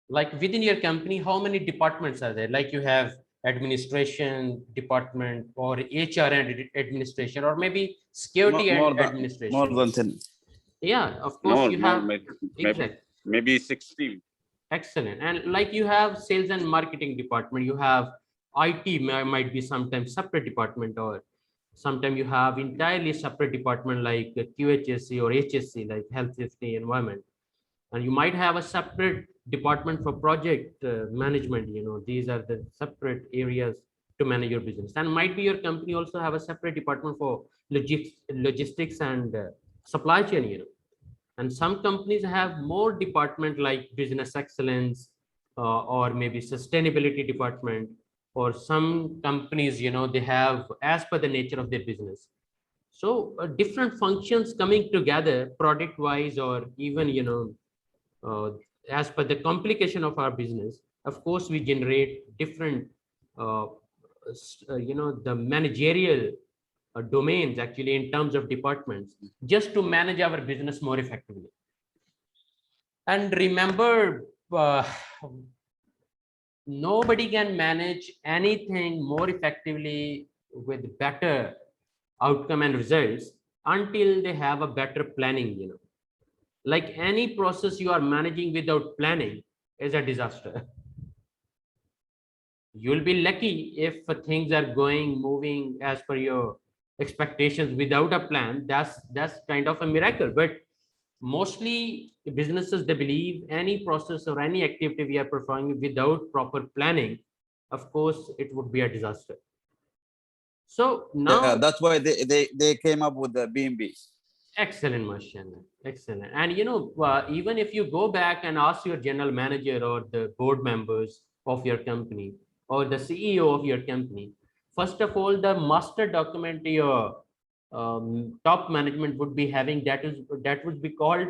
Like within your company, how many departments are there? Like you have administration department or HR and administration, or maybe security and more administration. than 10. Yeah, of course you have. maybe Exactly. maybe 16. Excellent. And like you have sales and marketing department, you have IT might be sometimes separate department, or sometimes you have entirely separate department like QHSC or HSC, like health, safety, environment. And you might have a separate department for project management. These are the separate areas to manage your business. And might be your company also have a separate department for logistics and supply chain. And some companies have more department like business excellence, or maybe sustainability department. Or some companies, they have, as per the nature of their business, so different functions coming together product wise, or even uh, as per the complication of our business. Of course we generate different uh, the managerial domains actually in terms of departments, just to manage our business more effectively. And remember, nobody can manage anything more effectively with better outcome and results until they have a better planning. Like any process you are managing without planning is a disaster. You'll be lucky if things are moving as per your expectations without a plan. That's kind of a miracle. But mostly businesses, they believe any process or any activity we are performing without proper planning, of course it would be a disaster. So Yeah, now, that's why they came up with the B&B. excellent, Mashallah. Excellent. And even if you go back and ask your general manager or the board members of your company or the CEO of your company, first of all, the master document your top management would be having, that would be called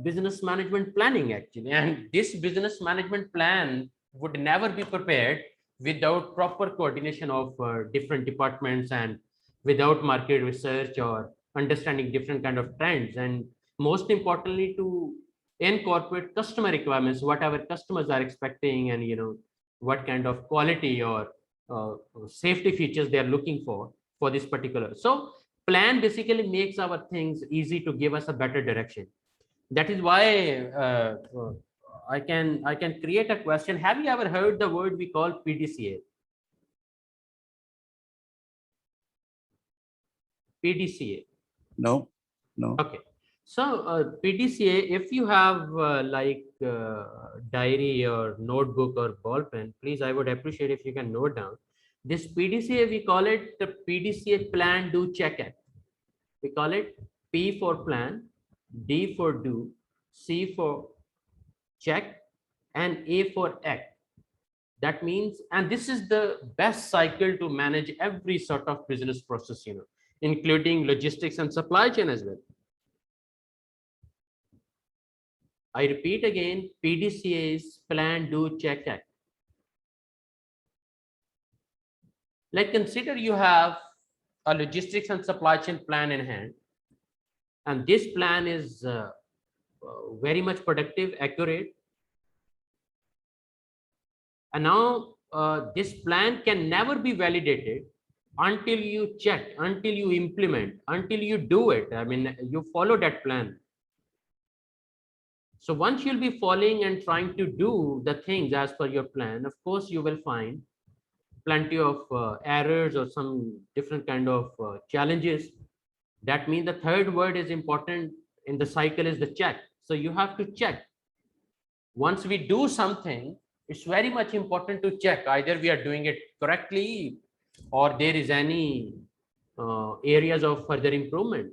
business management planning actually. And this business management plan would never be prepared without proper coordination of different departments, and without market research or understanding different kind of trends, and most importantly to incorporate customer requirements, whatever customers are expecting, and what kind of quality or safety features they are looking for this particular. So plan basically makes our things easy to give us a better direction. That is why I can create a question. Have you ever heard the word we call PDCA? PDCA. No, no. Okay. So PDCA, if you have diary or notebook or ball pen, please, I would appreciate if you can note down this PDCA. We call it the PDCA plan, do, check, act. We call it P for plan, D for do, C for check, and A for act. That means, and this is the best cycle to manage every sort of business process, including logistics and supply chain as well. I repeat again, PDCA is plan, do, check, act. Like consider you have a logistics and supply chain plan in hand, and this plan is very much productive, accurate. And now this plan can never be validated until you check, until you implement, until you do it. I mean, you follow that plan. So once you'll be following and trying to do the things as per your plan, of course, you will find plenty of errors or some different kind of challenges. That means the third word is important in the cycle is the check. So you have to check. Once we do something, it's very much important to check either we are doing it correctly or there is any areas of further improvement.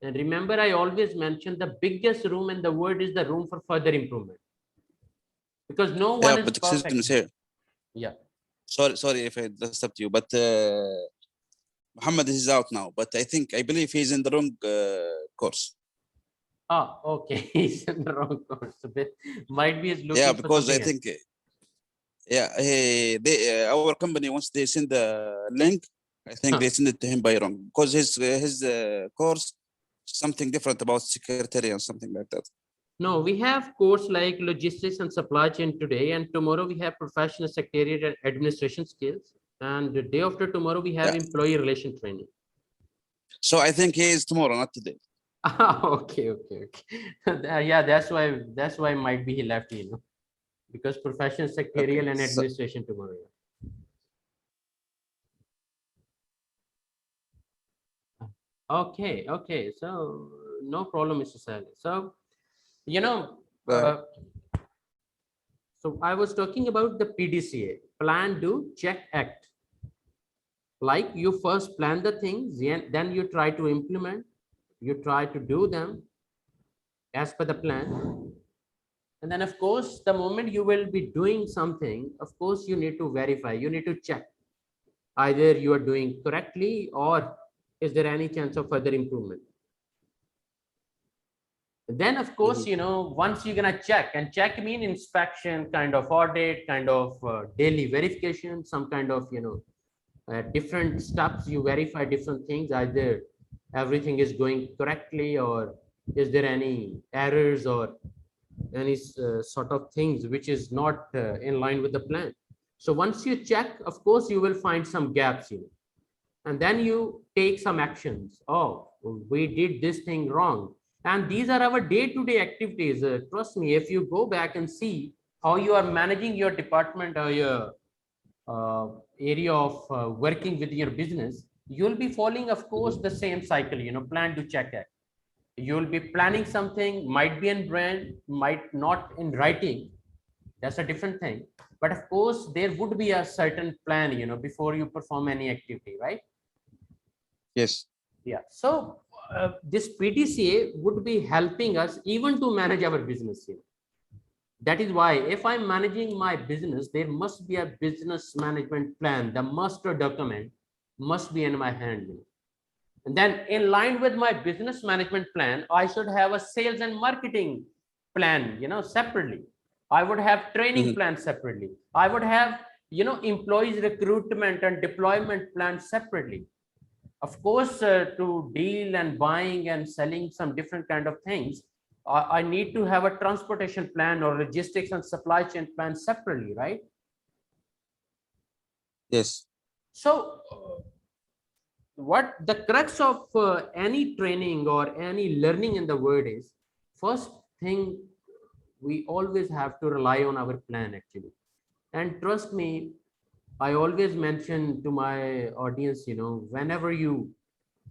And remember, I always mention the biggest room in the world is the room for further improvement, because no one is but excuse me, perfect. sir. Yeah. Sorry if I disturbed you, but Muhammad is out now. But I believe he's in the wrong course. Ah, okay. He's in the wrong course. Might be is looking Yeah, for because I something think our company, once they send the link, I think they send it to him by wrong, because his course something different about secretary and something like that. No, we have course like logistics and supply chain today, and tomorrow we have professional secretariat and administration skills, and the day after tomorrow we have Yeah. employee relation training. So I think he is tomorrow, not today. Okay, okay, okay. Yeah, that's why might be he left, because professional Okay. secretarial and So, administration tomorrow. Okay, okay. So no problem, Mr. Sally. So you know, uh, so I was talking about the PDCA, plan, do, check, act. Like you first plan the things, then you try to implement, you try to do them as per the plan. And then, of course, the moment you will be doing something, of course, you need to verify, you need to check either you are doing correctly or is there any chance of further improvement. Then, of course, mhm. once you're going to check, and check mean inspection, kind of audit, kind of daily verification, some kind of, different steps. You verify different things, either everything is going correctly or is there any errors or any sort of things which is not in line with the plan. So once you check, of course you will find some gaps, and then you take some actions. Oh, we did this thing wrong, and these are our day-to-day activities. Trust me, if you go back and see how you are managing your department or your uh, area of working with your business, you'll be following, of course, the same cycle, plan to check it. You'll be planning something, might be in brand, might not in writing. That's a different thing. But of course, there would be a certain plan, before you perform any activity, right? Yes. Yeah. So this PDCA would be helping us even to manage our business. That is why if I'm managing my business, there must be a business management plan. The master document must be in my hand. And then in line with my business management plan, I should have a sales and marketing plan, separately. I would have training Mhm. plans separately. I would have, employees recruitment and deployment plans separately. Of course, to deal and buying and selling some different kind of things, I need to have a transportation plan or logistics and supply chain plan separately, right? Yes. So what the crux of any training or any learning in the world is, first thing, we always have to rely on our plan actually. And trust me, I always mention to my audience, whenever you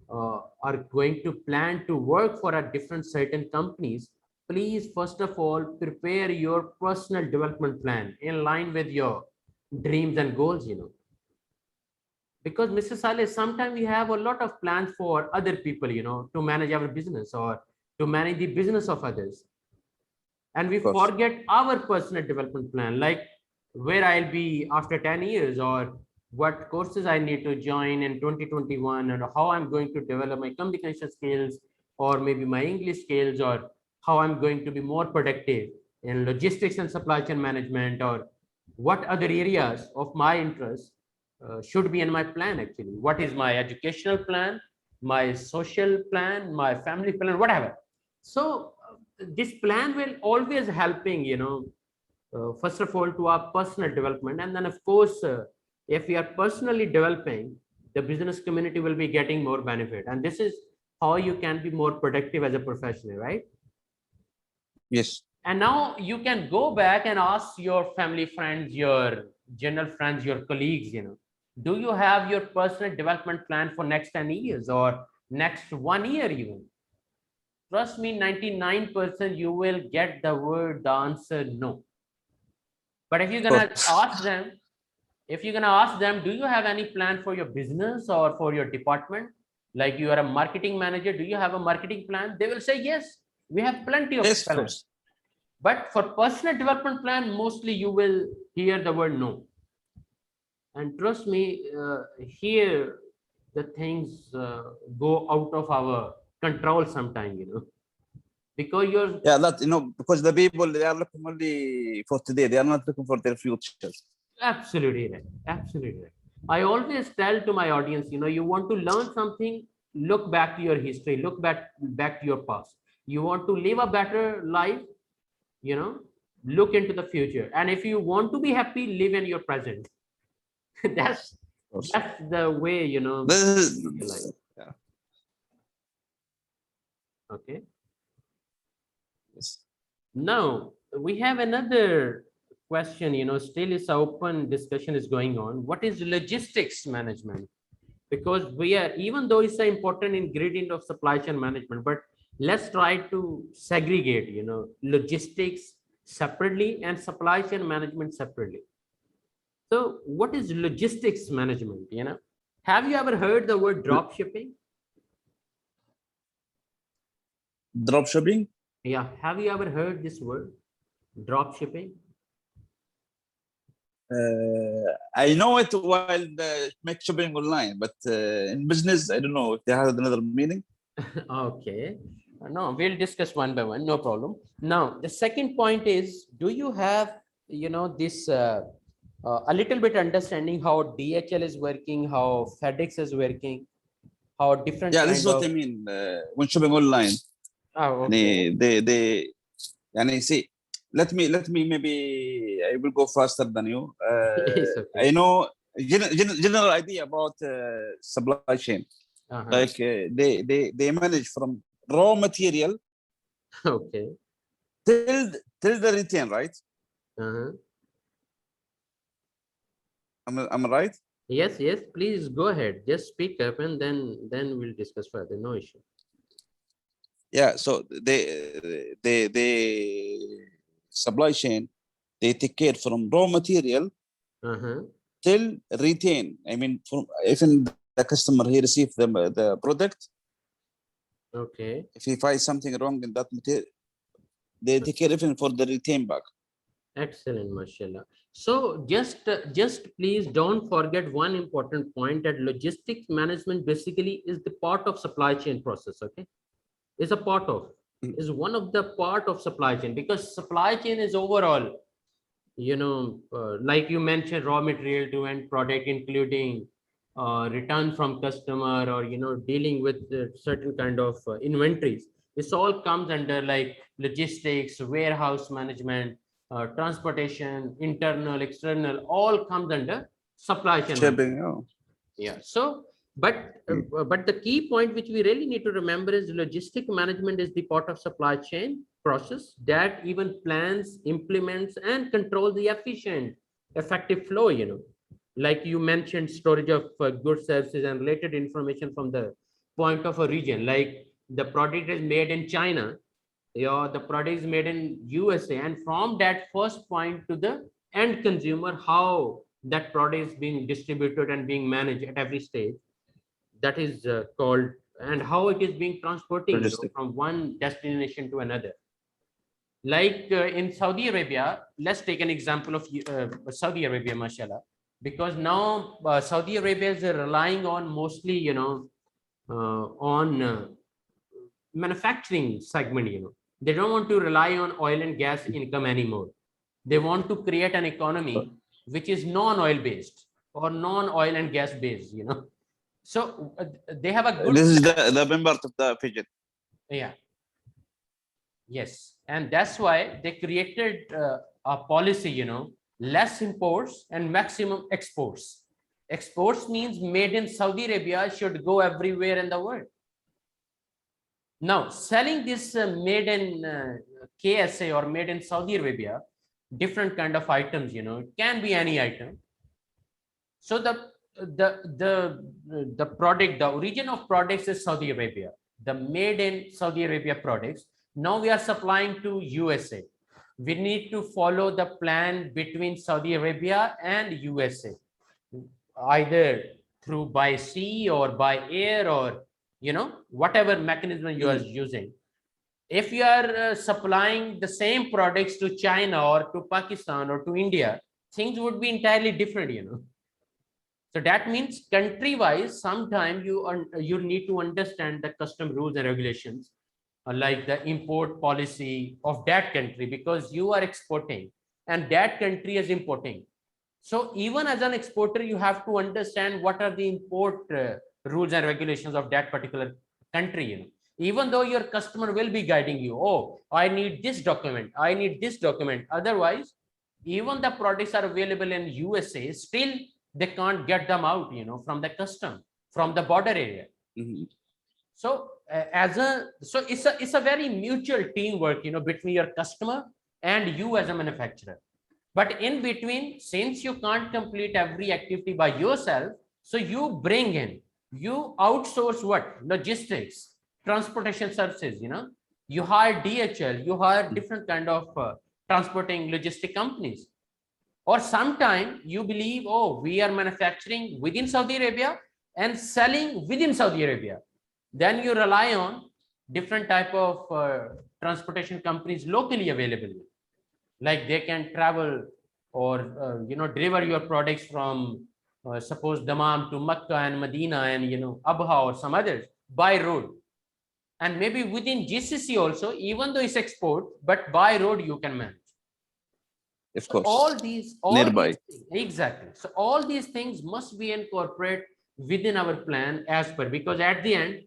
are going to plan to work for a different certain companies, please first of all prepare your personal development plan in line with your dreams and goals, because Mr. Saleh, sometimes we have a lot of plans for other people, to manage our business or to manage the business of others, and we Of course. forget our personal development plan, like where I'll be after 10 years, or what courses I need to join in 2021, and how I'm going to develop my communication skills, or maybe my English skills, or how I'm going to be more productive in logistics and supply chain management, or what other areas of my interest should be in my plan actually. What is my educational plan, my social plan, my family plan, whatever. So this plan will always helping, first of all to our personal development, and then of course if we are personally developing, the business community will be getting more benefit, and this is how you can be more productive as a professional, right? Yes. And now you can go back and ask your family friends, your general friends, your colleagues, do you have your personal development plan for next 10 years or next 1 year even? Trust me, 99% you will get the answer no. But if you're Of gonna course. ask them, if you're gonna ask them, do you have any plan for your business or for your department? Like you are a marketing manager, do you have a marketing plan? They will say yes. We have plenty of Yes, of plans. course. But for personal development plan, mostly you will hear the word no. And trust me, here the things go out of our control sometime, because you're Yeah, that because the people, they are looking only for today. They are not looking for their future. absolutely right. Absolutely right. I always tell to my audience, you want to learn something, look back to your history, look back to your past. You want to live a better life, look into the future. And if you want to be happy, live in your present. that's Of course. that's the way, This you like. is, yeah. Okay. Yes. Now we have another question, still is open discussion is going on. What is logistics management? Because we are, even though it's an important ingredient of supply chain management, but let's try to segregate, logistics separately and supply chain management separately. So what is logistics management? Have you ever heard the word drop shipping? Drop shipping. Yeah. Have you ever heard this word drop shipping? I know it while make shopping online, but in business, I don't know if they have another meaning. Okay. No, we'll discuss one by one, no problem. Now, the second point is, do you have, this a little bit understanding how DHL is working, how FedEx is working, how different Yeah, this is kind what of. I mean when shopping online. Oh, okay. they يعني see, let me maybe I will go faster than you. It's okay. I know general idea about supply chain. Uh-huh. Like they manage from raw material Okay. till the return, right? Uh-huh. Am I right? Yes, yes, please go ahead. Just speak up and then we'll discuss further. No issue. Yeah. So they supply chain, they take care from raw material Uh-huh. till retain. I mean, from even the customer he receive the product, Okay. if he finds something wrong in that material, they take care even for the retain back. Excellent, mashallah. So just please don't forget one important point, that logistics management basically is the part of supply chain process. Okay, is a part of, Mm. is one of the part of supply chain, because supply chain is overall, like you mentioned, raw material to end product, including return from customer, or dealing with certain kind of inventories. This all comes under like logistics, warehouse management, transportation, internal, external, all comes under supply chain management. Shipping. Oh. Yeah. So, Mm. but the key point which we really need to remember is logistic management is the part of supply chain process that even plans, implements, and control the efficient, effective flow. Like you mentioned, storage of goods, services, and related information from the point of a region. Like the product is made in China, the product is made in USA, and from that first point to the end consumer, how that product is being distributed and being managed at every stage, that is called, and how it is being transporting, Logistic. from one destination to another. Like in Saudi Arabia, let's take an example of Saudi Arabia, mashallah, because now Saudi Arabia is relying on mostly, on manufacturing segment. They don't want to rely on oil and gas income anymore. They want to create an economy which is non-oil based or non-oil and gas based. So they have a good This is plan. the main part of the vision. Yeah. Yes, and that's why they created a policy, less imports and maximum exports. Exports means made in Saudi Arabia should go everywhere in the world. Now, selling this made in KSA or made in Saudi Arabia, different kind of items, it can be any item. So the product, the origin of products is Saudi Arabia. The made in Saudi Arabia products. Now we are supplying to USA. We need to follow the plan between Saudi Arabia and USA, either through by sea or by air, or whatever mechanism you are using. If you are supplying the same products to China or to Pakistan or to India, things would be entirely different. So that means country wise, sometimes you need to understand the custom rules and regulations, like the import policy of that country, because you are exporting and that country is importing. So even as an exporter, you have to understand what are the import rules and regulations of that particular country. even though your customer will be guiding you. Oh, I need this document, I need this document. Otherwise, even the products are available in USA, still they can't get them out, from the custom, from the border area. Mhm. So it's a very mutual teamwork, between your customer and you as a manufacturer. But in between, since you can't complete every activity by yourself, so you outsource what? Logistics, transportation services, you hire DHL, you hire different kind of transporting logistic companies. Or sometime you believe, oh, we are manufacturing within Saudi Arabia and selling within Saudi Arabia. Then you rely on different type of transportation companies locally available. Like they can travel or deliver your products from suppose Dammam to Makkah and Medina and Abha or some others by road. And maybe within GCC also, even though it's export, but by road you can manage. Of So course. all Nearby. these things, exactly. So all these things must be incorporated within our plan as per, because at the end,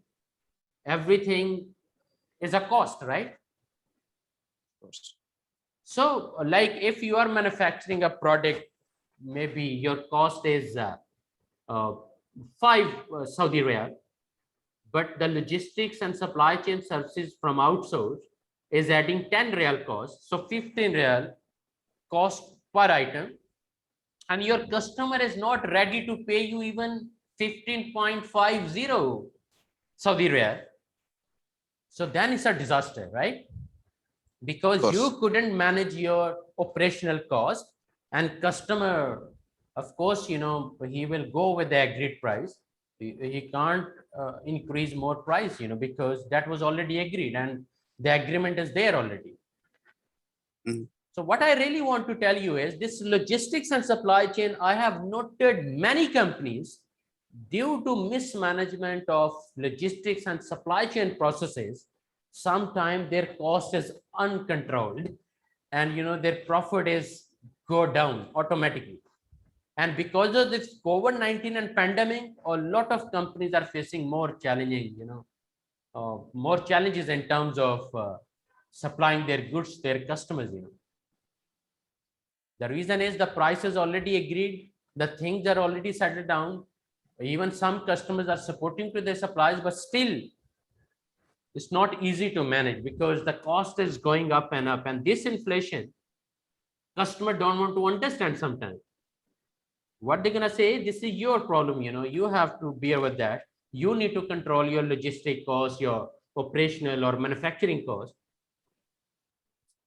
everything is a cost, right? Of course. So like if you are manufacturing a product, maybe your cost is 5 Saudi Riyal, but the logistics and supply chain services from outsource is adding 10 Riyal cost. So 15 Riyal cost per item, and your customer is not ready to pay you even 15.50 Saudi Riyal. So then it's a disaster, right? Because you couldn't manage your operational cost, and customer, of course, he will go with the agreed price. He can't increase more price, because that was already agreed and the agreement is there already. Mhm. So what I really want to tell you is this logistics and supply chain, I have noted many companies, due to mismanagement of logistics and supply chain processes, sometimes their cost is uncontrolled and their profit is go down automatically. And because of this COVID-19 and pandemic, a lot of companies are facing more challenging, more challenges in terms of supplying their goods to their customers. The reason is the price is already agreed, the things are already settled down. Even some customers are supporting to their suppliers, but still it's not easy to manage because the cost is going up and up. And this inflation, customer don't want to understand sometimes. What they're gonna say, this is your problem, you have to bear with that. You need to control your logistic cost, your operational or manufacturing cost,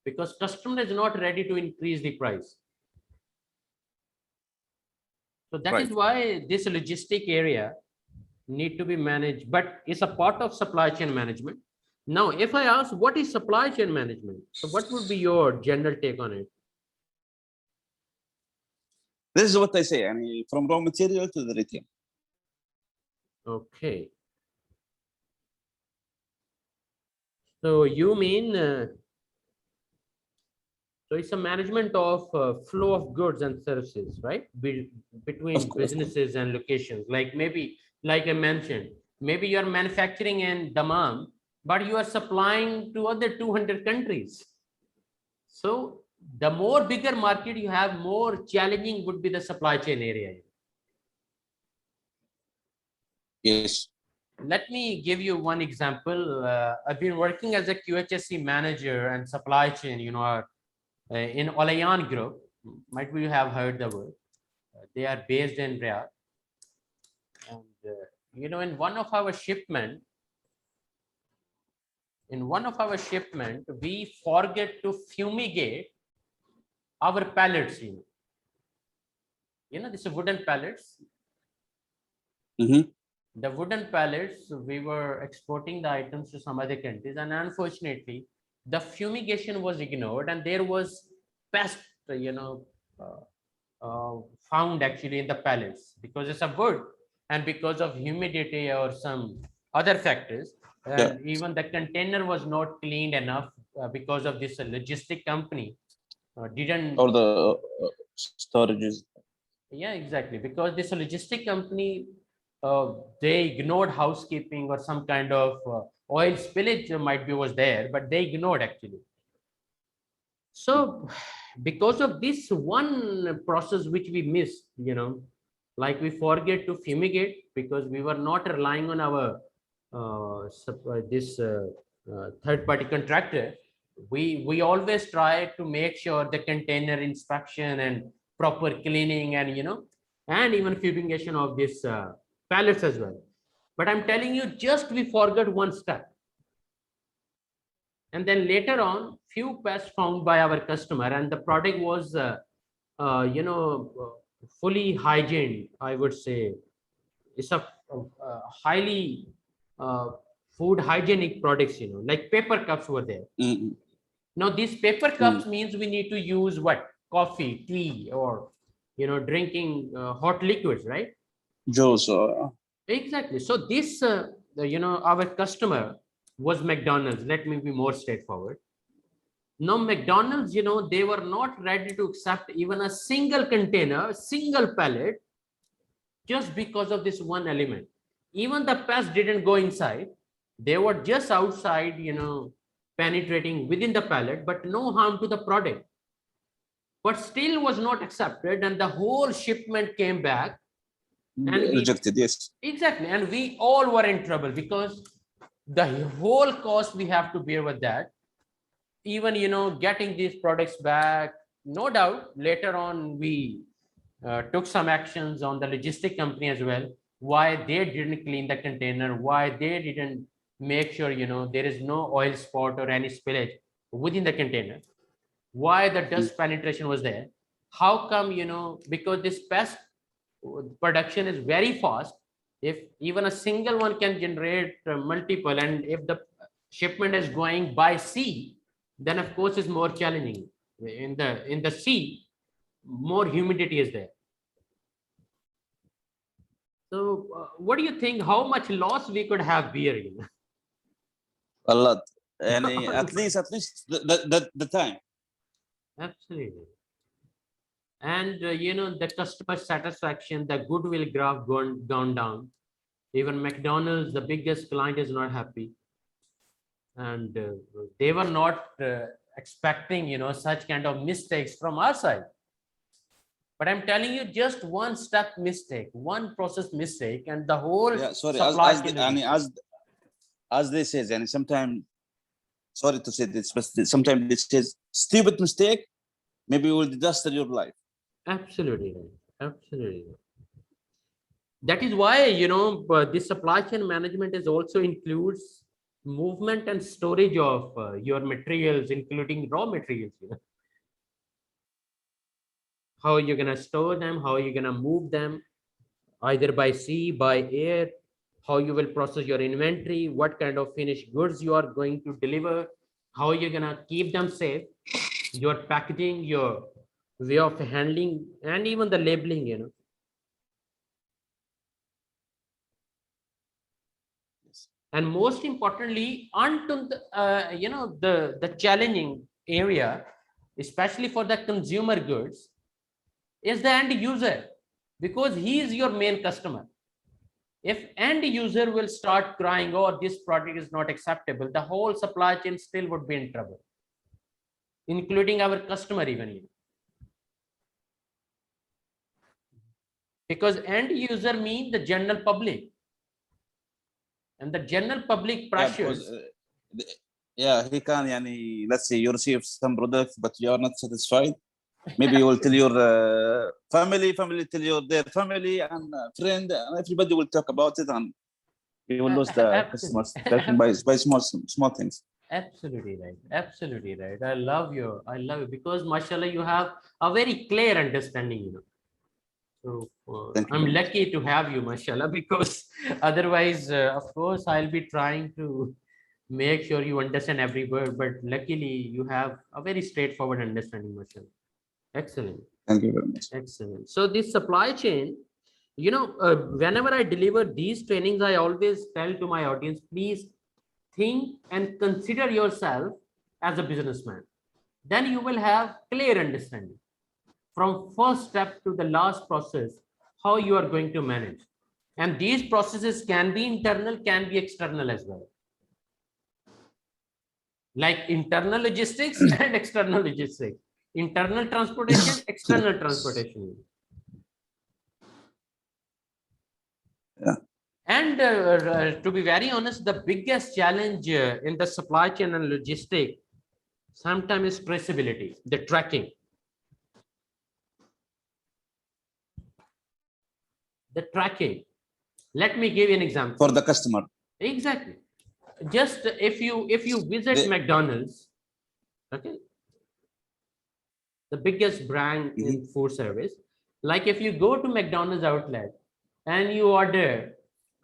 because customer is not ready to increase the price. So that is why this logistic area need to be managed, but it's a part of supply chain management. Now, if I ask what is supply chain management, so what would be your general take on it? This is what I say, from raw material to the retail. Okay. So you mean, so it's a management of flow of goods and services, right? Between businesses and locations. Like maybe, like I mentioned, maybe you're manufacturing in Dammam, but you are supplying to other 200 countries. So the more bigger market you have, more challenging would be the supply chain area. Yes. Let me give you one example. I've been working as a QHSE manager and supply chain, in Olayan Group. Might be you have heard the word. They are based in Riyadh. And, in one of our shipment, we forget to fumigate our pallets. This is wooden pallets. Mm-hmm. The wooden pallets, we were exporting the items to some other countries, and unfortunately, the fumigation was ignored, and there was pest, found actually in the pallets because it's a wood, and because of humidity or some other factors, and even the container was not cleaned enough because of this logistic company didn't, or the storages. Yeah, exactly, because this logistic company, they ignored housekeeping or some kind of oil spillage might be was there, but they ignored actually. So because of this one process which we missed, like we forget to fumigate because we were not relying on our this third party contractor. We always try to make sure the container inspection and proper cleaning and and even fumigation of this pallets as well. But I'm telling you, just we forgot one step. And then later on, few pests found by our customer, and the product was, fully hygiene. I would say it's a highly uh, food hygienic products. Like paper cups were there. Mm, Now these paper mm. cups means we need to use what? Coffee, tea, or drinking hot liquids, right? Juice. Exactly. So this, our customer was McDonald's. Let me be more straightforward. Now, McDonald's, they were not ready to accept even a single container, single pallet, just because of this one element. Even the pest didn't go inside. They were just outside, penetrating within the pallet, but no harm to the product. But still was not accepted, and the whole shipment came back. And Rejected, yes. exactly, and we all were in trouble because the whole cost we have to bear with that. Even getting these products back, no doubt later on we took some actions on the logistic company as well, why they didn't clean the container, why they didn't make sure there is no oil spot or any spillage within the container, why the dust penetration was there, how come because this pest production is very fast. If even a single one can generate multiple, and if the shipment is going by sea, then of course it's more challenging. In the sea, more humidity is there. So what do you think, how much loss we could have beer? A lot. And at least the time. Absolutely. And the customer satisfaction, the goodwill graph gone down. Even McDonald's, the biggest client, is not happy, and they were not expecting such kind of mistakes from our side. But I'm telling you, just one step mistake, one process mistake, and the whole Sorry, supply as chain as they say, and sometimes, sorry to say this, but sometimes it says stupid mistake maybe will disaster your life. absolutely right. Absolutely right. That is why this supply chain management is also includes movement and storage of your materials, including raw materials. How you're going to store them, how you're going to move them, either by sea, by air, how you will process your inventory, what kind of finished goods you are going to deliver, how you're going to keep them safe, your packaging, your way of handling, and even the labeling. And most importantly, onto the challenging area, especially for the consumer goods, is the end user, because he is your main customer. If end user will start crying, oh, this product is not acceptable, the whole supply chain still would be in trouble, including our customer even. Because end user means the general public, and the general public pressures. He can, let's say you receive some product, but you are not satisfied. Maybe you will tell your family tell your their family and friend, and everybody will talk about it, and you will lose the customer satisfaction by small things. Absolutely right. Absolutely right. I love you because mashallah, you have a very clear understanding. So I'm lucky to have you, mashallah, because otherwise, of course, I'll be trying to make sure you understand every word. But luckily, you have a very straightforward understanding, mashallah. Excellent. Thank you very much. Excellent. So this supply chain, whenever I deliver these trainings, I always tell to my audience, please think and consider yourself as a businessman. Then you will have clear understanding from first step to the last process, how you are going to manage. And these processes can be internal, can be external as well. like internal logistics and external logistics, internal transportation, external transportation. Yeah. And to be very honest, the biggest challenge in the supply chain and logistics sometimes is traceability, the tracking. The tracking. Let me give you an example. For the customer. Exactly. Just if you visit McDonald's, okay, the biggest brand in food service, like if you go to McDonald's outlet and you order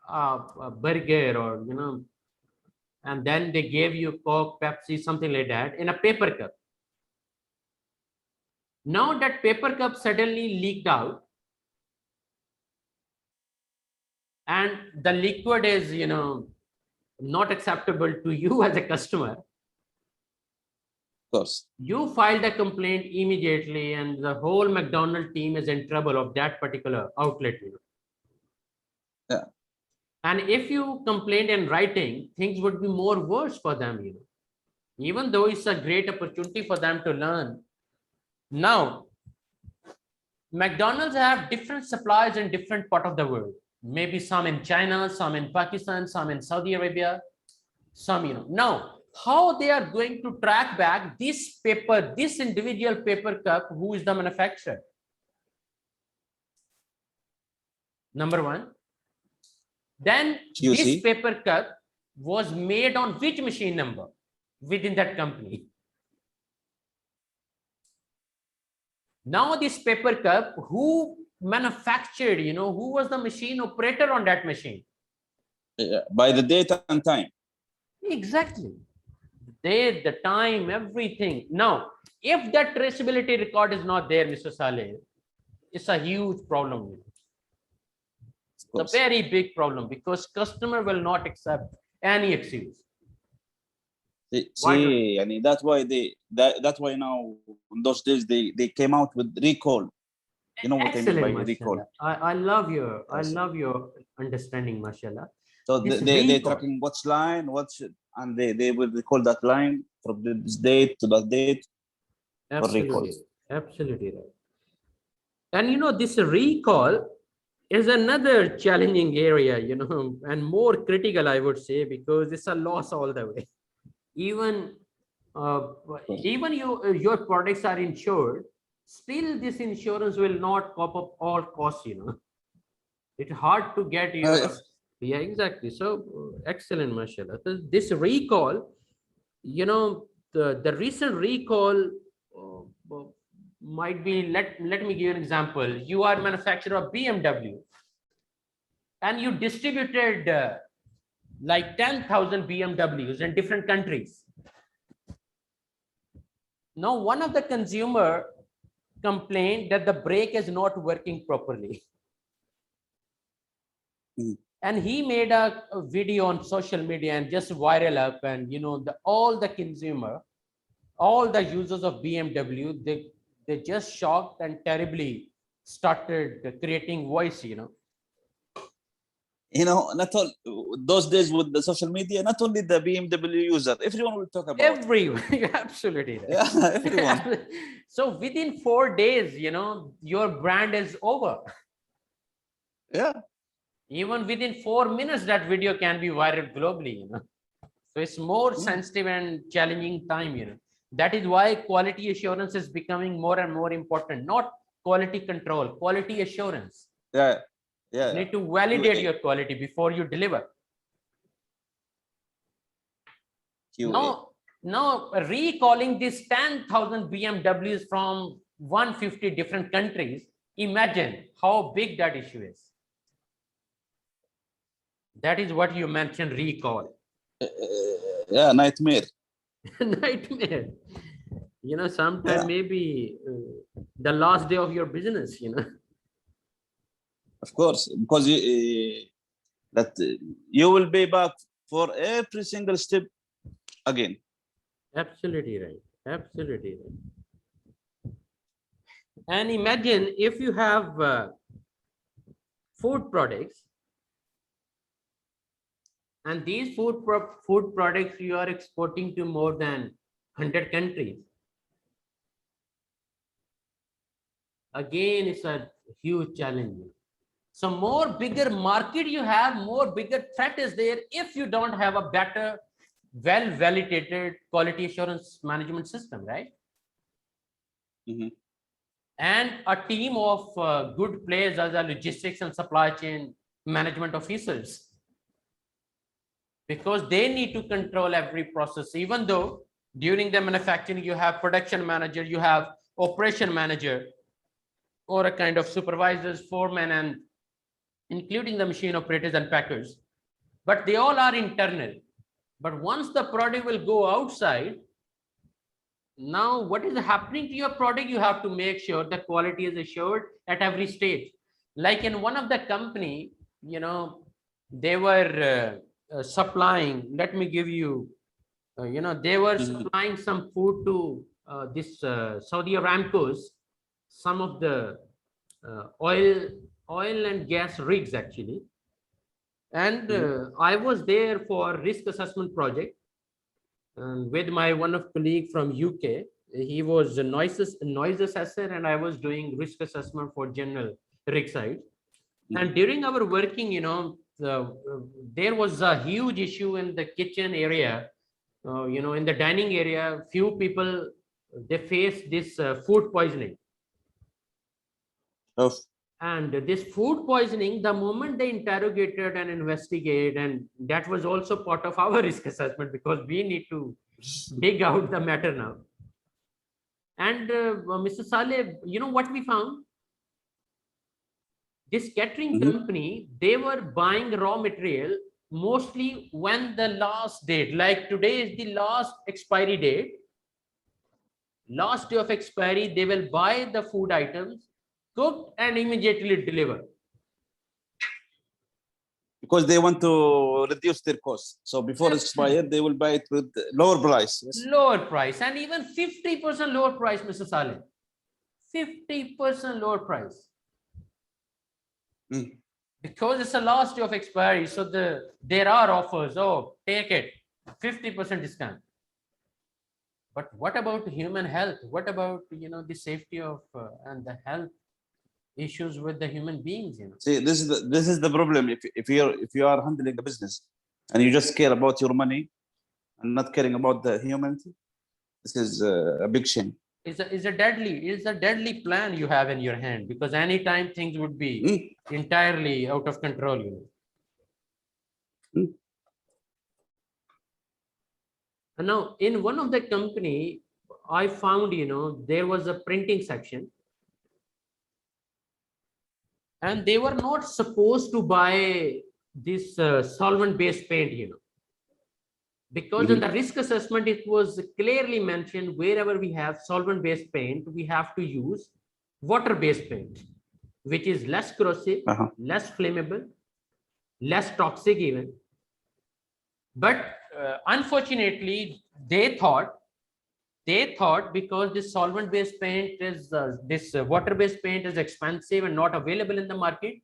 a burger, or and then they gave you Coke, Pepsi, something like that in a paper cup. Now that paper cup suddenly leaked out, and the liquid is not acceptable to you as a customer. Of course. You filed a complaint immediately, and the whole McDonald's team is in trouble of that particular outlet. Yeah. And if you complained in writing, things would be more worse for them. Even though it's a great opportunity for them to learn. Now, McDonald's have different suppliers in different part of the world. Maybe some in China, some in Pakistan, some in Saudi Arabia, some. Now, how they are going to track back this paper, this individual paper cup, who is the manufacturer? Number one. Then this paper cup was made on which machine number within that company? Now this paper cup, who manufactured, who was the machine operator on that machine? By the date and time. Exactly. The date, the time, everything. Now, if that traceability record is not there, Mr. Saleh, it's a huge problem. It's a very big problem, because customer will not accept any excuse. See, and that's why that's why now in those days they came out with recall. You know what I mean by recall? I love your understanding, mashallah. So they tracking what's line, and they will recall that line from this date to that date. Absolutely, absolutely right. And this recall is another challenging area, and more critical, I would say, because it's a loss all the way. Even your products are insured, still this insurance will not cover up all costs. It's hard to get your yeah, exactly. So excellent, mashallah. So this recall, the recent recall might be, let me give you an example. You are manufacturer of BMW, and you distributed like 10,000 BMWs in different countries. Now, one of the consumer complained that the brake is not working properly. And he made a video on social media and just viral up, and all the consumer, all the users of BMW, they just shocked and terribly started creating voice. Not all those days with the social media, not only the BMW user, everyone will talk about everyone. Absolutely right. Yeah, everyone. So within 4 days, your brand is over. Yeah. Even within 4 minutes, that video can be viral globally. So it's more sensitive and challenging time. That is why quality assurance is becoming more and more important. Not quality control, quality assurance. Yeah. You need to validate your quality before you deliver. Now recalling this 10,000 BMWs from 150 different countries, imagine how big that issue is. That is what you mentioned, recall. Yeah, nightmare. Nightmare. Sometime maybe the last day of your business, Of course, because you will pay back for every single step again. Absolutely right. Absolutely right. And imagine if you have food products, And these food products you are exporting to more than 100 countries. Again, it's a huge challenge. So more bigger market you have, more bigger threat is there if you don't have a better, well-validated quality assurance management system, right? And a team of good players as a logistics and supply chain management officers, because they need to control every process. Even though during the manufacturing you have production manager, you have operation manager, or a kind of supervisors, foremen, and including the machine operators and packers, but they all are internal. But once the product will go outside, now what is happening to your product, you have to make sure the quality is assured at every stage. Like in one of the company, you know, they were supplying, let me give you, you know, they were supplying some food to this Saudi Aramco's, some of the oil and gas rigs actually. And I was there for risk assessment project with my one of colleague from UK. He was a noise assessor, and I was doing risk assessment for general rig side. And during our working, you know, there was a huge issue in the kitchen area. You know, in the dining area, few people, they face this food poisoning. And this food poisoning, the moment they interrogated and investigate, and that was also part of our risk assessment, because we need to dig out the matter now. And Mr. Saleh, you know what we found? This catering company, they were buying raw material mostly when the last date, like today is the last expiry date, last day of expiry, they will buy the food items, cook, and immediately deliver. Because they want to reduce their cost. So before it's expired, they will buy it with lower price. Yes? Lower price, and even 50% lower price, Mr. Saleh. 50% lower price. Because it's the last day of expiry, so there are offers. Oh, take it, 50% discount. But what about human health? What about, you know, the safety of and the health issues with the human beings? You know. See, this is the problem. If you are handling a business and you just care about your money and not caring about the humanity, this is a big shame. It's a deadly plan you have in your hand, because anytime things would be entirely out of control. You know. And now in one of the company, I found, you know, there was a printing section, and they were not supposed to buy this solvent based paint, you know, because in the risk assessment it was clearly mentioned, wherever we have solvent based paint, we have to use water based paint, which is less corrosive, less flammable, less toxic even. But unfortunately, they thought because this solvent based paint is water based paint is expensive and not available in the market,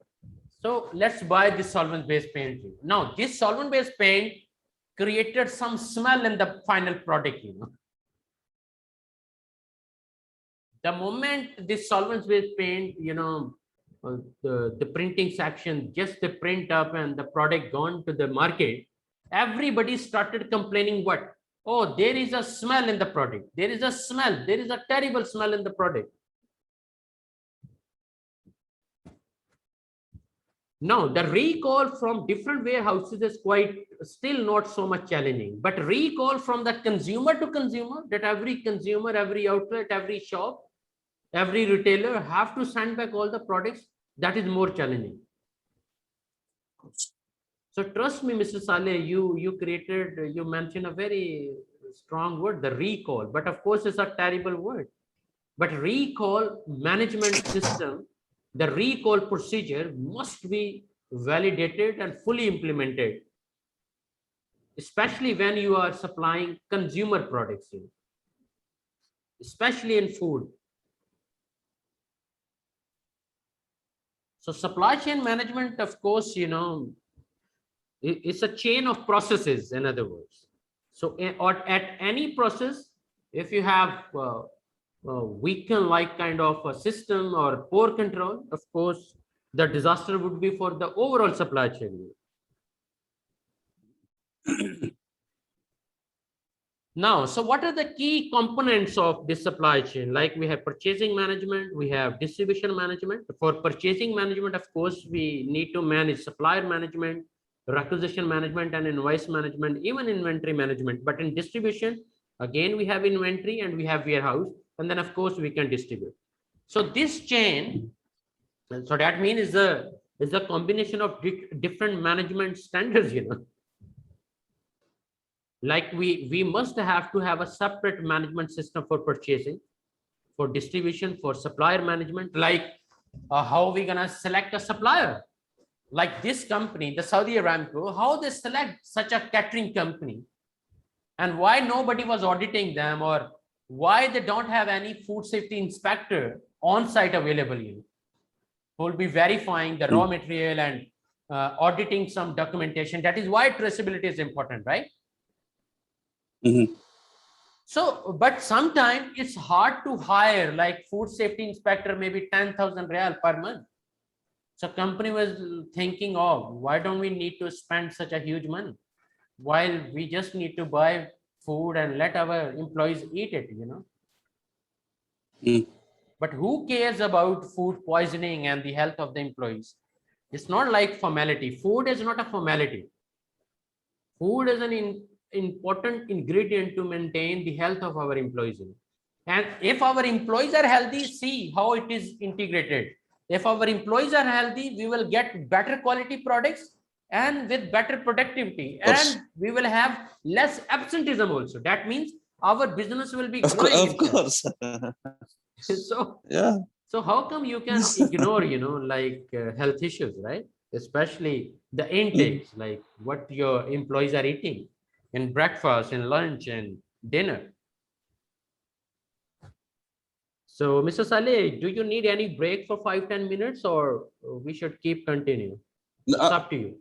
so let's buy this solvent based paint. Now this solvent based paint created some smell in the final product, you know. The moment this solvent based paint, you know, the printing section, just the print up and the product gone to the market, everybody started complaining. What? Oh, there is a smell in the product. There is a smell. There is a terrible smell in the product. Now, the recall from different warehouses is quite still not so much challenging, but recall from the consumer to consumer, that every consumer, every outlet, every shop, every retailer have to send back all the products, that is more challenging. So trust me, Mr. Saleh, you mentioned a very strong word, the recall, but of course it's a terrible word. But recall management system, the recall procedure must be validated and fully implemented, especially when you are supplying consumer products, especially in food. So supply chain management, of course, you know, It's a chain of processes, in other words. So or at any process, if you have weaken like kind of a system or poor control, of course, the disaster would be for the overall supply chain. Now, so what are the key components of this supply chain? Like we have purchasing management, we have distribution management. For purchasing management, of course, we need to manage supplier management, requisition management, and invoice management, even inventory management. But in distribution, again, we have inventory and we have warehouse, and then of course we can distribute. So this chain, so that means is a combination of different management standards, you know. Like we must have to have a separate management system for purchasing, for distribution, for supplier management. Like how we gonna select a supplier? Like this company, the Saudi Aramco, how they select such a catering company, and why nobody was auditing them, or why they don't have any food safety inspector on site available, you know, who will be verifying the raw material and auditing some documentation. That is why traceability is important, right? So, but sometimes it's hard to hire like food safety inspector, maybe 10,000 real per month. So company was thinking, oh, why don't we need to spend such a huge money while we just need to buy food and let our employees eat it, you know. But who cares about food poisoning and the health of the employees? It's not like formality. Food is not a formality. Food is an important ingredient to maintain the health of our employees. And if our employees are healthy, see how it is integrated. If our employees are healthy, we will get better quality products and with better productivity, and we will have less absenteeism also. That means our business will be growing. Of course. So yeah. So how come you can ignore, you know, like health issues, right? Especially the intakes, like what your employees are eating in breakfast, in lunch, and dinner. So, Mr. Saleh, do you need any break for 5-10 minutes, or we should keep continue? It's up to you.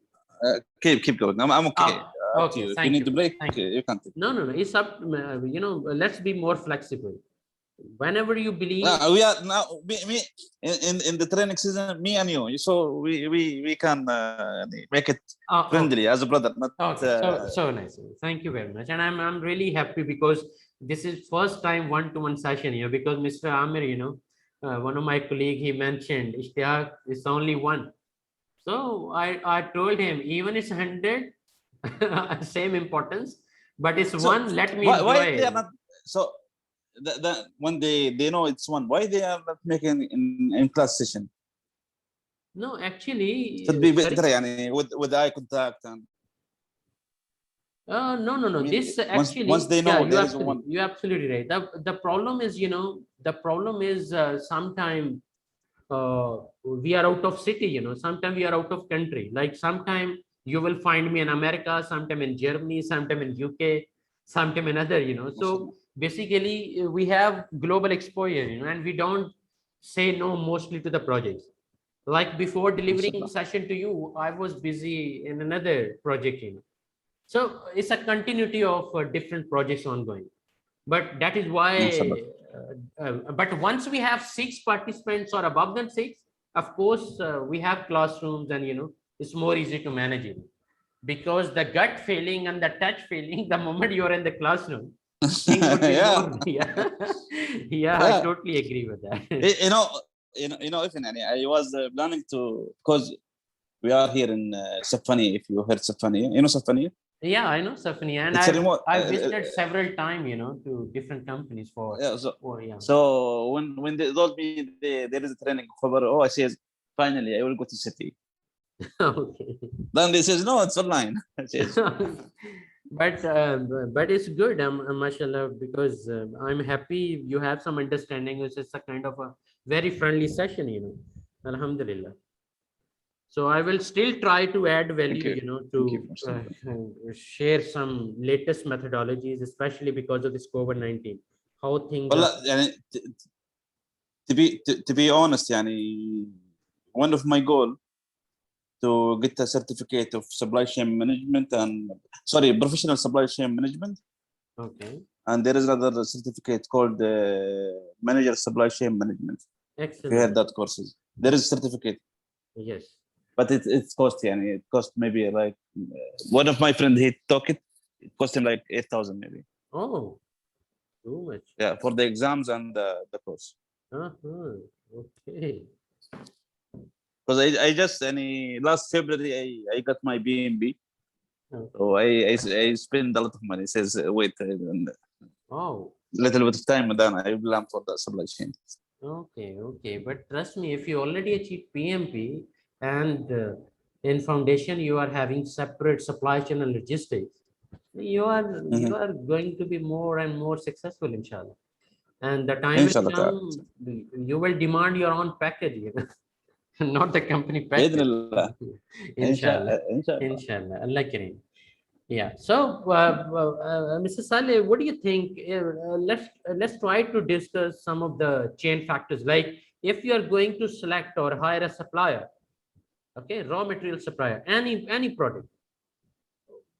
Keep going. I'm okay. Okay, if you need to break, you can. No. It's up. You know, let's be more flexible. Whenever you believe. We are now me in the training season. Me and you. So we can make it friendly as a brother. Not, so nice. Thank you very much, and I'm really happy because this is first time one-to-one session here. Because Mr. Amir, you know, one of my colleague, he mentioned Ishtiyaq is only one. So I told him even it's 100, same importance, but it's one. Let me enjoy. Why they are not so? When they know it's one, why they are not making in class session? No, actually, should be better, with eye contact and. No. I mean, this actually once they know there is one. You're absolutely right. The problem is, you know, the problem is sometimes we are out of city, you know, sometimes we are out of country. Like sometime you will find me in America, sometime in Germany, sometime in UK, sometime in other, you know. So basically we have global exposure, you know, and we don't say no mostly to the projects. Like before delivering session to you, I was busy in another project, you know. So it's a continuity of different projects ongoing. But that is why, but once we have 6 participants or above than 6, of course, we have classrooms and, you know, it's more easy to manage it. Because the gut feeling and the touch feeling, the moment you're in the classroom, things would be yeah, I totally agree with that. You know, even I was planning to, because we are here in Safani. If you heard Safani, you know Safani. Yeah, I know Safani, and I've visited several times, you know, to different companies for. So when they told me there is a training for, I says finally I will go to city. Okay. Then they says no, it's online. But it's good, mashallah, because I'm happy you have some understanding. It's just a kind of a very friendly session, you know. Alhamdulillah. So I will still try to add value, you know, to share some latest methodologies, especially because of this COVID-19. How things. To be honest, one of my goal to get a certificate of supply chain management and professional supply chain management. Okay. And there is another certificate called manager supply chain management. If you had Excellent. that courses, there is certificate, Yes. but it's cost. It cost maybe like one of my friend he took it. It cost him like 8,000 maybe. Oh, too much. Yeah, for the exams and the course. Uh-huh. Okay. Because I just last February I got my BNB. Okay. So I spend a lot of money. It says wait a Oh, little bit of time and then I plan for the supply chain. okay, okay. But trust me, if you already achieved PMP and in foundation you are having separate supply chain and logistics, you are Mhm. going to be more and more successful, inshallah. And the time will Inshallah ta'ala. come, you will demand your own package, not the company بإذن package. الله. Inshallah, إن شاء الله. inshallah. Allah Kareem. Yeah. So, Mr. Saleh, what do you think? Let's try to discuss some of the chain factors. Like, if you are going to select or hire a supplier, okay, raw material supplier, any product,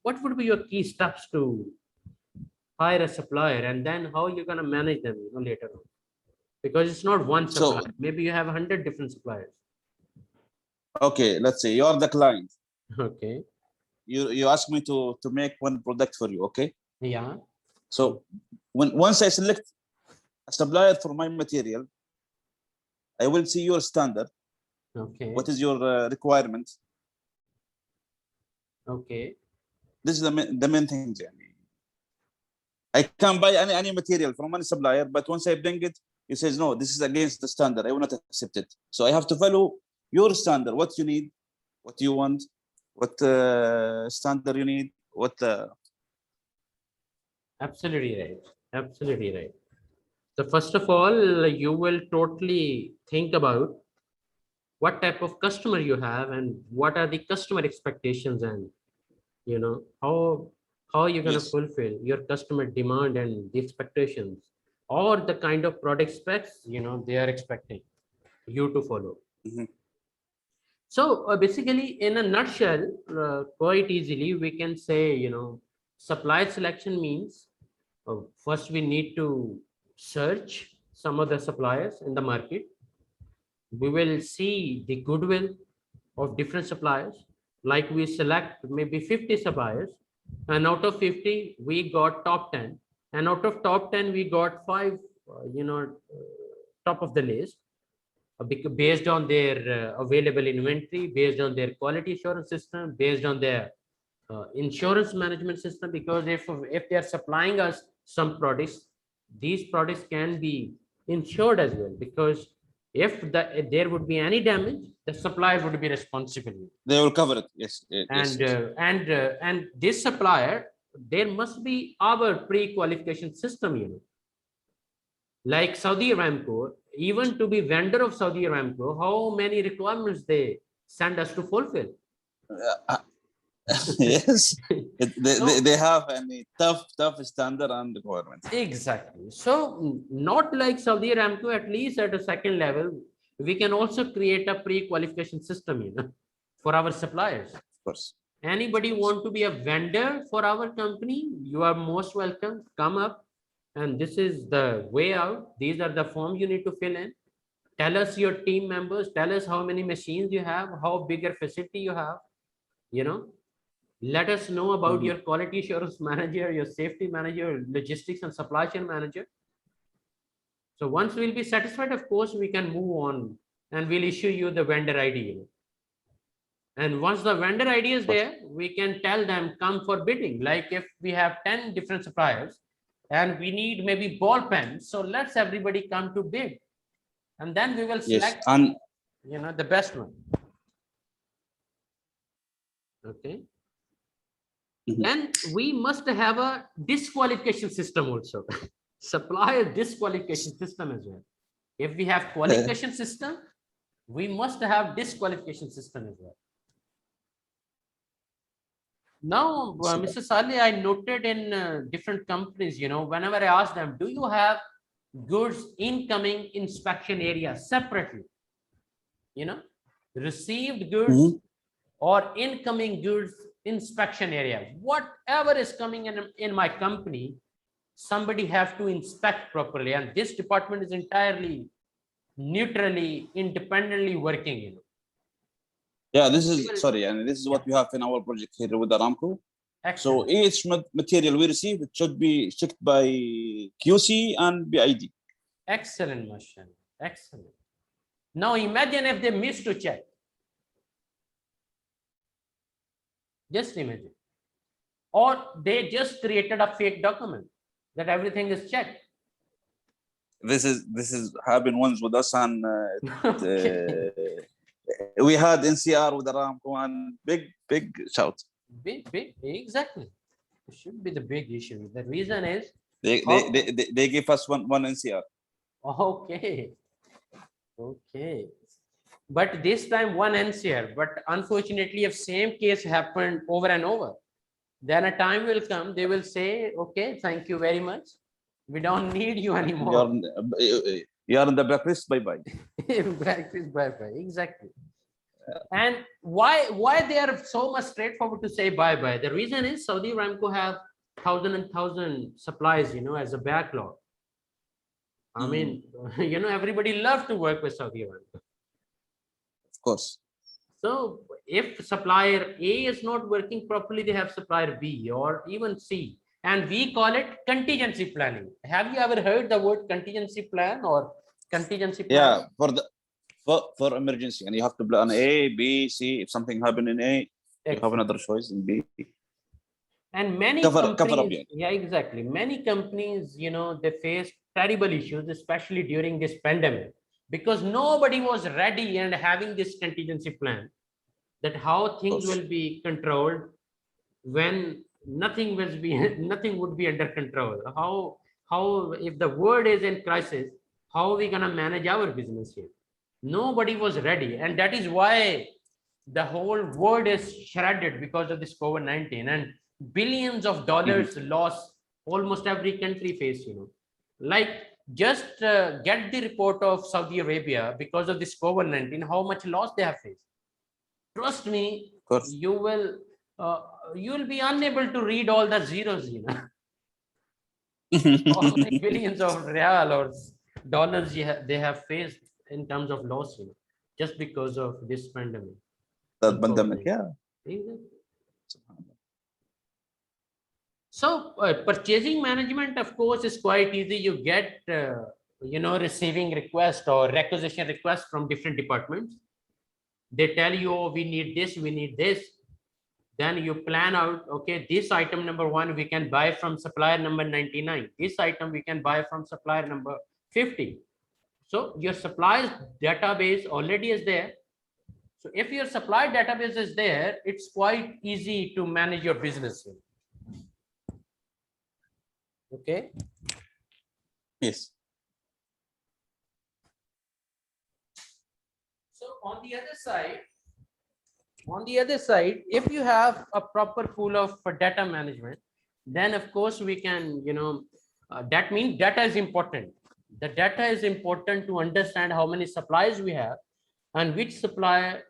what would be your key steps to hire a supplier, and then how you're gonna manage them, later on? Because it's not one So supplier. Maybe you have 100 different suppliers. okay, let's say you are the client. Okay. You ask me to make one product for you. Okay. Yeah. So once I select a supplier for my material, I will see your standard. Okay. What is your requirement? Okay. This is the main thing. I can buy any material from any supplier, but once I bring it, he says no, this is against the standard. I will not accept it. So I have to follow your standard. What you need, what you want, what standard you need, what. Absolutely right. Absolutely right. So first of all, you will totally think about what type of customer you have and what are the customer expectations, and how you're going to Yes. fulfill your customer demand and the expectations, or the kind of product specs they are expecting you to follow. Mhm. So basically, in a nutshell, quite easily we can say, supply selection means, first we need to search some of the suppliers in the market. We will see the goodwill of different suppliers. Like, we select maybe 50 suppliers, and out of 50 we got top 10, and out of top 10 we got five, top of the list, based on their available inventory, based on their quality assurance system, based on their insurance management system. Because if they are supplying us some products, these products can be insured as well, because if there would be any damage, the supplier would be responsible. They will cover it. Yes. Yes. And this supplier, there must be our pre-qualification system, like Saudi Aramco. Even to be vendor of Saudi Aramco, how many requirements they send us to fulfill? Uh, yes. So, They have any tough standard and requirements. exactly. So not like Saudi Aramco, at least at a second level, we can also create a pre-qualification system, for our suppliers. Of course. Anybody want to be a vendor for our company? You are most welcome. Come up, and this is the way out. These are the forms you need to fill in. Tell us your team members. Tell us how many machines you have, how big a facility you have. Let us know about Mhm. your quality assurance manager, your safety manager, logistics and supply chain manager. So once we'll be satisfied, of course, we can move on, and we'll issue you the vendor ID. And once the vendor ID is there, we can tell them come for bidding. Like, if we have 10 different suppliers and we need maybe ball pens, so let's everybody come to bid. And then we will Yes. select, And the best one. Okay. Mhm. Then we must have a disqualification system also. Supplier disqualification system as well. If we have qualification system, we must have disqualification system as well. Now, Mr. Saleh, I noted in different companies, whenever I ask them, do you have goods incoming inspection area separately? Received goods Mhm. or incoming goods inspection area. Whatever is coming in my company, somebody have to inspect properly, and this department is entirely neutrally, independently working, you know. Yeah, this is sorry, and this is what we have in our project here with Aramco. So Excellent. each material we receive, it should be checked by QC and BID. Excellent, mashallah. Excellent. Now imagine if they miss to check. Just imagine. Or they just created a fake document that everything is checked. This is happened once with us, and Okay. we had NCR with Aramco and big shout. Big, exactly. It should be the big issue. The reason is They give us one NCR. okay. Okay. But this time one NCR. But unfortunately, if same case happened over and over, then a time will come, they will say, okay, thank you very much. We don't need you anymore. You are in the blacklist, bye-bye. Practice bye-bye. Exactly. And why they are so much straightforward to say bye-bye? The reason is Saudi Aramco have thousand supplies, you know, as a backlog. I mean, you know, everybody loves to work with Saudi Aramco. Of course. So if supplier A is not working properly, they have supplier B or even C, and we call it contingency planning. Have you ever heard the word contingency plan or contingency plan? Yeah, for emergency, and you have to plan A, B, C. If something happened in A, you have another choice in B. And many companies, yeah, exactly. Many companies, you know, they face terrible issues, especially during this pandemic, because nobody was ready and having this contingency plan, that how things will be controlled when nothing would be under control. How if the world is in crisis, how are we going to manage our business here? Nobody was ready, and that is why the whole world is shredded because of this COVID-19, and billions of dollars loss almost every country face, you know. Like just get the report of Saudi Arabia because of this COVID-19, how much loss they have faced. Trust me, you will be unable to read all the zeros, you know. All the billions of real or dollars they have faced in terms of loss, you know, just because of this pandemic. That pandemic, yeah. So purchasing management, of course, is quite easy. You get you know, receiving request or requisition request from different departments. They tell you, oh, we need this, we need this. Then you plan out, okay, this item number 1 we can buy from supplier number 99. This item we can buy from supplier number 50. So your suppliers database already is there. So if your supply database is there, it's quite easy to manage your business. Okay. Yes. So on the other side, if you have a proper pool of data management, then of course we can, you know, that means data is important. The data is important to understand how many supplies we have and which supplier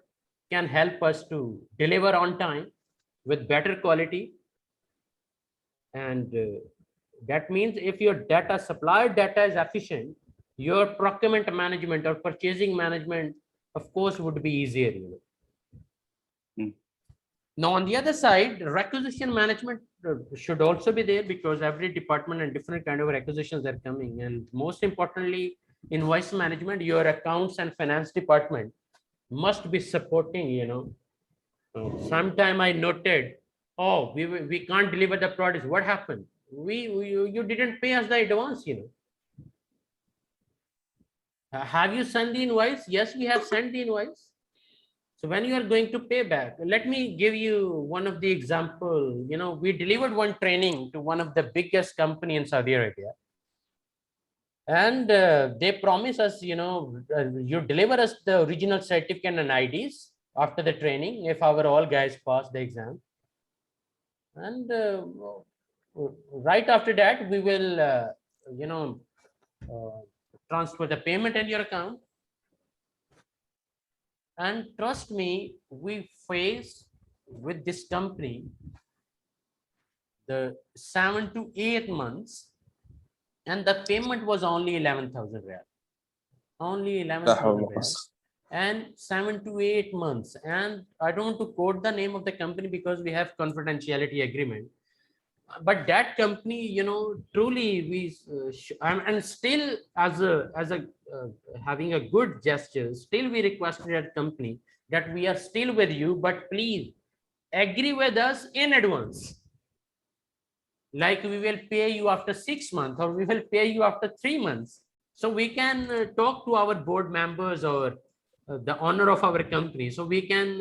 can help us to deliver on time with better quality. And that means if your supplier data is efficient, your procurement management or purchasing management, of course, would be easier, you know. Now, on the other side, requisition management should also be there, because every department and different kind of requisitions are coming. And most importantly, invoice management, your accounts and finance department must be supporting, you know. Sometime I noted, oh, we can't deliver the products. What happened? You didn't pay us the advance, you know. Have you sent the invoice? Yes, we have sent the invoice. So when you are going to pay back, let me give you one of the example. You know, we delivered one training to one of the biggest company in Saudi Arabia, and they promise us, you know, you deliver us the original certificate and IDs after the training if our all guys pass the exam, and right after that we will you know, transfer the payment in your account. And trust me, we faced with this company the 7 to 8 months, and the payment was only 11,000 real. Only لا حول 11,000 ولا real. قوة. And 7 to 8 months. And I don't want to quote the name of the company because we have confidentiality agreement. But that company, truly we and still as a having a good gesture, still we requested that company that we are still with you, but please agree with us in advance. Like we will pay you after 6 months or we will pay you after 3 months. So we can talk to our board members or the owner of our company. So we can,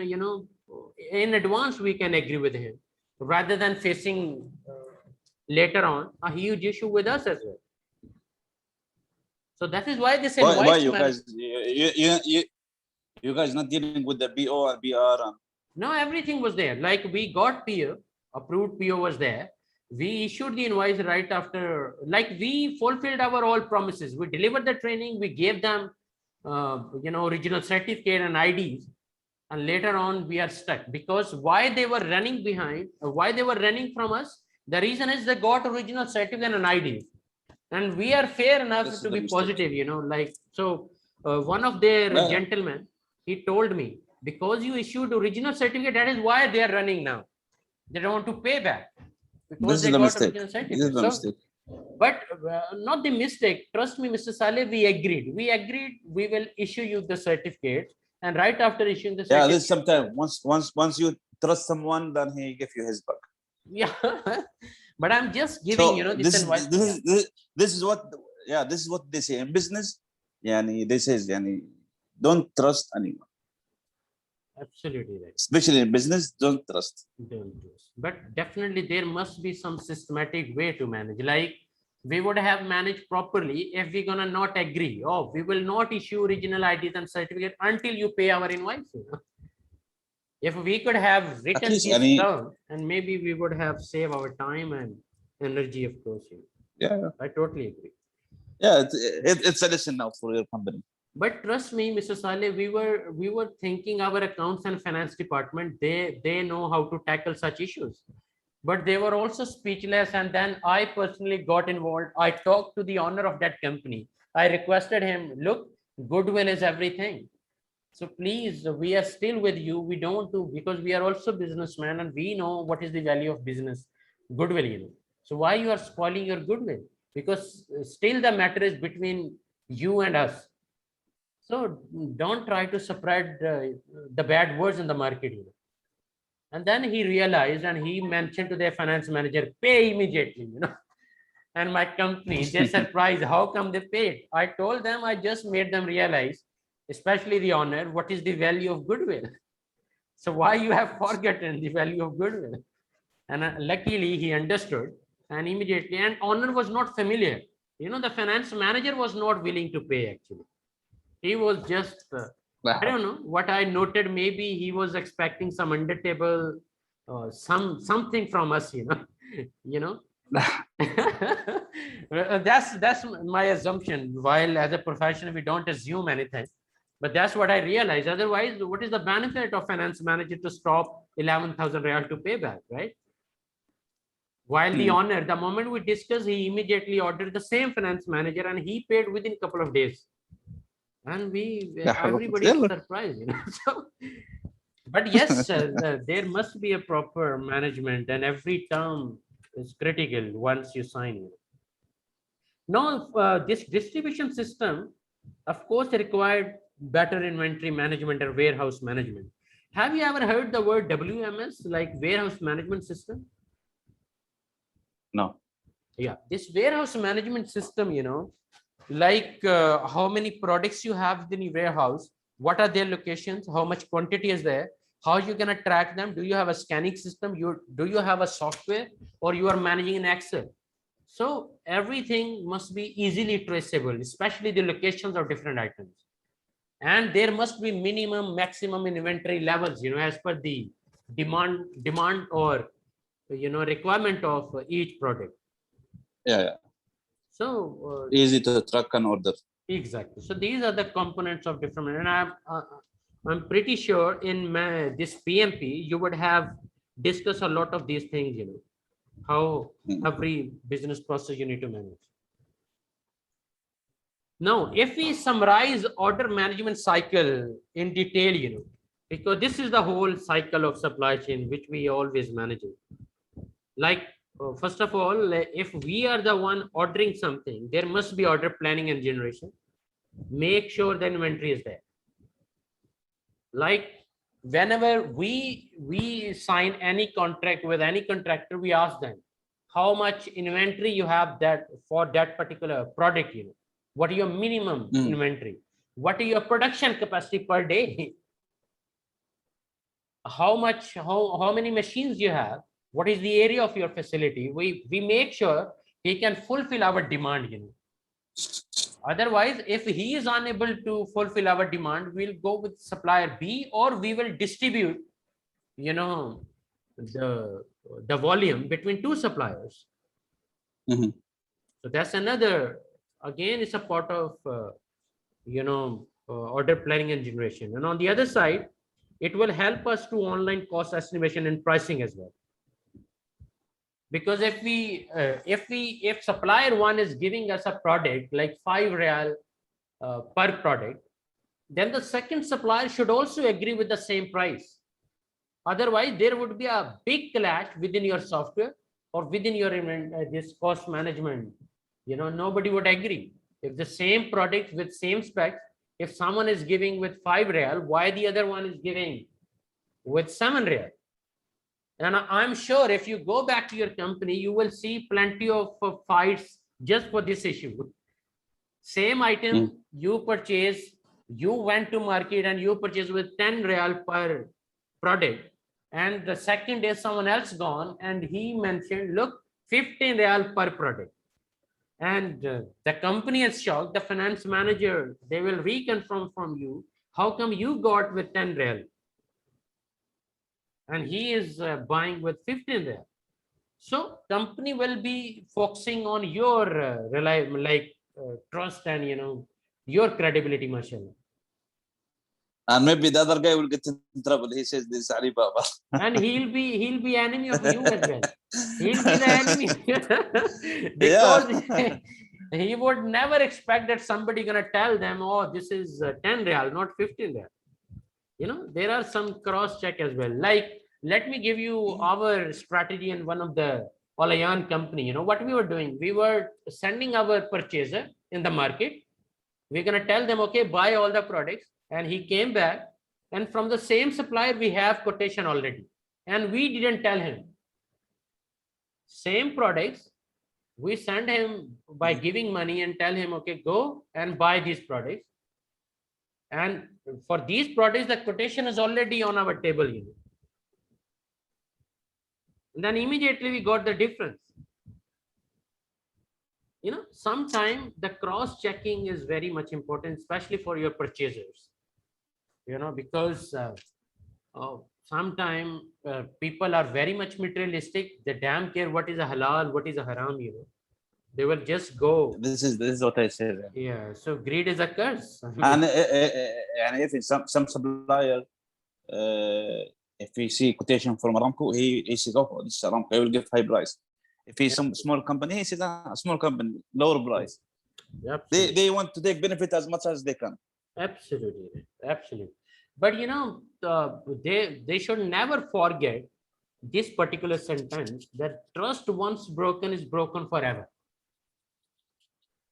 in advance, we can agree with him rather than facing later on a huge issue with us as well. So that is why this Why invoice you management. guys you guys not dealing with the BO and BR and No, everything was there. Like we got PO, approved PO was there. We issued the invoice right after, like we fulfilled our all promises. We delivered the training, we gave them, original certificate and IDs. And later on, we are stuck because why they were running behind, why they were running from us. The reason is they got original certificate and ID. And we are fair enough this is to the be mistake. positive, like, so one of their Yeah. gentlemen, he told me, because you issued original certificate, that is why they are running now. They don't want to pay back because This they is the got mistake. original This is certificate. the So, mistake. but not the mistake. Trust me, Mr. Saleh, we agreed. We agreed we will issue you the certificate. And right after issuing the Yeah, certificate, this sometimes once you trust someone, then he give you his back. yeah. But I'm just giving, So this advice. this is what this is what they say in business. Yani they says don't trust anyone, Absolutely right. especially in business. Don't trust. Dangerous. But definitely there must be some systematic way to manage. Like we would have managed properly if we're gonna not agree. Oh, we will not issue original IDs and certificate until you pay our invoice. If we could have At written least this down, and maybe we would have saved our time and energy, of course. yeah. I totally agree. Yeah, it's a lesson now for your company. But trust me, Mr. Saleh, we were thinking our accounts and finance department, they know how to tackle such issues. But they were also speechless. And then I personally got involved. I talked to the owner of that company. I requested him, look, goodwill is everything. So please, we are still with you. We don't do, because we are also businessmen and we know what is the value of business, goodwill. So why you are spoiling your goodwill? Because still the matter is between you and us. So don't try to spread the bad words in the market. And then he realized and he mentioned to their finance manager, pay immediately. And my company, they're surprised. How come they paid? I told them, I just made them realize, especially the owner, what is the value of goodwill. So why you have forgotten the value of goodwill? And luckily he understood and immediately, and owner was not familiar. The finance manager was not willing to pay actually. He was just, I don't know what I noted. Maybe he was expecting some under table, something from us, you know. That's my assumption. While as a professional, we don't assume anything, but that's what I realized. Otherwise, what is the benefit of finance manager to stop 11,000 real to pay back, right? While the owner, the moment we discussed, he immediately ordered the same finance manager, and he paid within a couple of days. And everybody is surprised. So, but yes, there must be a proper management, and every term is critical once you sign. Now, this distribution system, of course, required better inventory management or warehouse management. Have you ever heard the word WMS, like warehouse management system? No. Yeah, this warehouse management system, like how many products you have in your warehouse, what are their locations, how much quantity is there, how you gonna track them, do you have a scanning system, do you have a software, or you are managing in Excel? So everything must be easily traceable, especially the locations of different items. And there must be minimum, maximum inventory levels, as per the demand or requirement of each product. Yeah. So Easy to track and order. exactly. So these are the components of different. And I'm pretty sure in this PMP, you would have discussed a lot of these things, you know, how every business process you need to manage. Now, if we summarize order management cycle in detail, you know, because this is the whole cycle of supply chain, which we always manage. Like, first of all, if we are the one ordering something, there must be order planning and generation. Make sure the inventory is there. Like, whenever we sign any contract with any contractor, we ask them how much inventory you have that for that particular product, you know, what is your minimum inventory, what is your production capacity per day, how many machines you have, what is the area of your facility. We make sure he can fulfill our demand, you know. Otherwise, if he is unable to fulfill our demand, we'll go with supplier B, or we will distribute, you know, the volume between two suppliers. So that's another, again, it's a part of you know, order planning and generation. And on the other side, it will help us to online cost estimation and pricing as well. Because if supplier one is giving us a product like 5 real per product, then the second supplier should also agree with the same price. Otherwise, there would be a big clash within your software or within your this cost management. You know, nobody would agree. If the same product with same specs, if someone is giving with 5 real, why the other one is giving with 7 real? And I'm sure if you go back to your company, you will see plenty of fights just for this issue. Same item you purchase, you went to market and you purchase with 10 real per product. And the second day someone else gone and he mentioned, look, 15 real per product. And the company is shocked. The finance manager, they will reconfirm from you, how come you got with 10 real? And he is buying with 15 there. So company will be focusing on your trust and, you know, your credibility, mashallah. And maybe the other guy will get in trouble. He says this Alibaba. And he'll be enemy of you as well. He'll be the enemy. Because he would never expect that somebody gonna tell them, oh, this is 10 real, not 15 real. You know, there are some cross check as well. Like, let me give you our strategy in one of the Olayan company. You know what we were doing? We were sending our purchaser in the market. We're gonna tell them, okay, buy all the products. And he came back, and from the same supplier, we have quotation already. And we didn't tell him. Same products, we send him by giving money and tell him, okay, go and buy these products. And for these products, the quotation is already on our table. You know. And then immediately we got the difference. You know, sometimes the cross-checking is very much important, especially for your purchasers. You know, because sometimes people are very much materialistic. They damn care what is a halal, what is a haram, you know. They will just go. This is what I said. Yeah. So greed is a curse. And if some supplier, if we see quotation from Aramco, he says, oh, this is Aramco, I will give high price. If he's some small company, he says, a small company, lower price. They want to take benefit as much as they can. Absolutely, absolutely. But you know, they should never forget this particular sentence, that trust once broken is broken forever.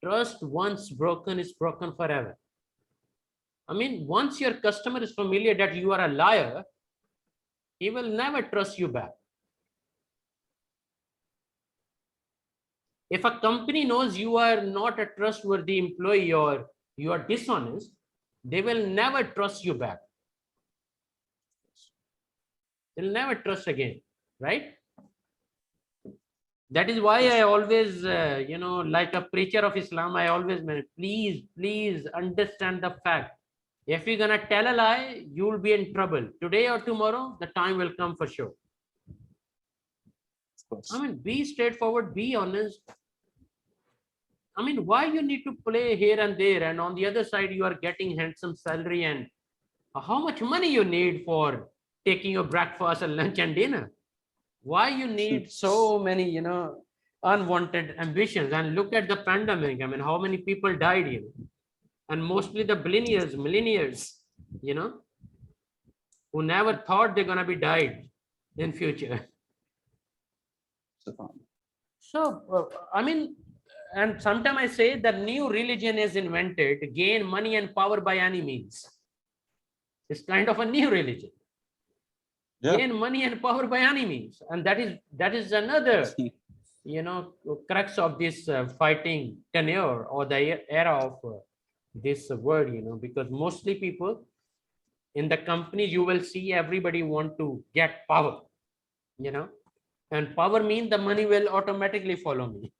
Trust once broken is broken forever. I mean, once your customer is familiar that you are a liar, he will never trust you back. If a company knows you are not a trustworthy employee or you are dishonest, they will never trust you back. They'll never trust again, right? That is why I always, you know, like a preacher of Islam, I always mean, please understand the fact. If you're gonna tell a lie, you will be in trouble. Today or tomorrow, the time will come for sure. I mean, be straightforward, be honest. I mean, why you need to play here and there, and on the other side, you are getting handsome salary and How much money you need for taking your breakfast and lunch and dinner? Why you need so many, unwanted ambitions? And look at the pandemic. I mean, how many people died, and mostly the millennials, you know, who never thought they're gonna be died in future. So, I mean, and sometimes I say the new religion is invented to gain money and power by any means. It's kind of a new religion. Yeah. Gain money and power by any means, and that is another, crux of this fighting tenure or the era of this word, because mostly people in the companies you will see everybody want to get power, and power means the money will automatically follow me.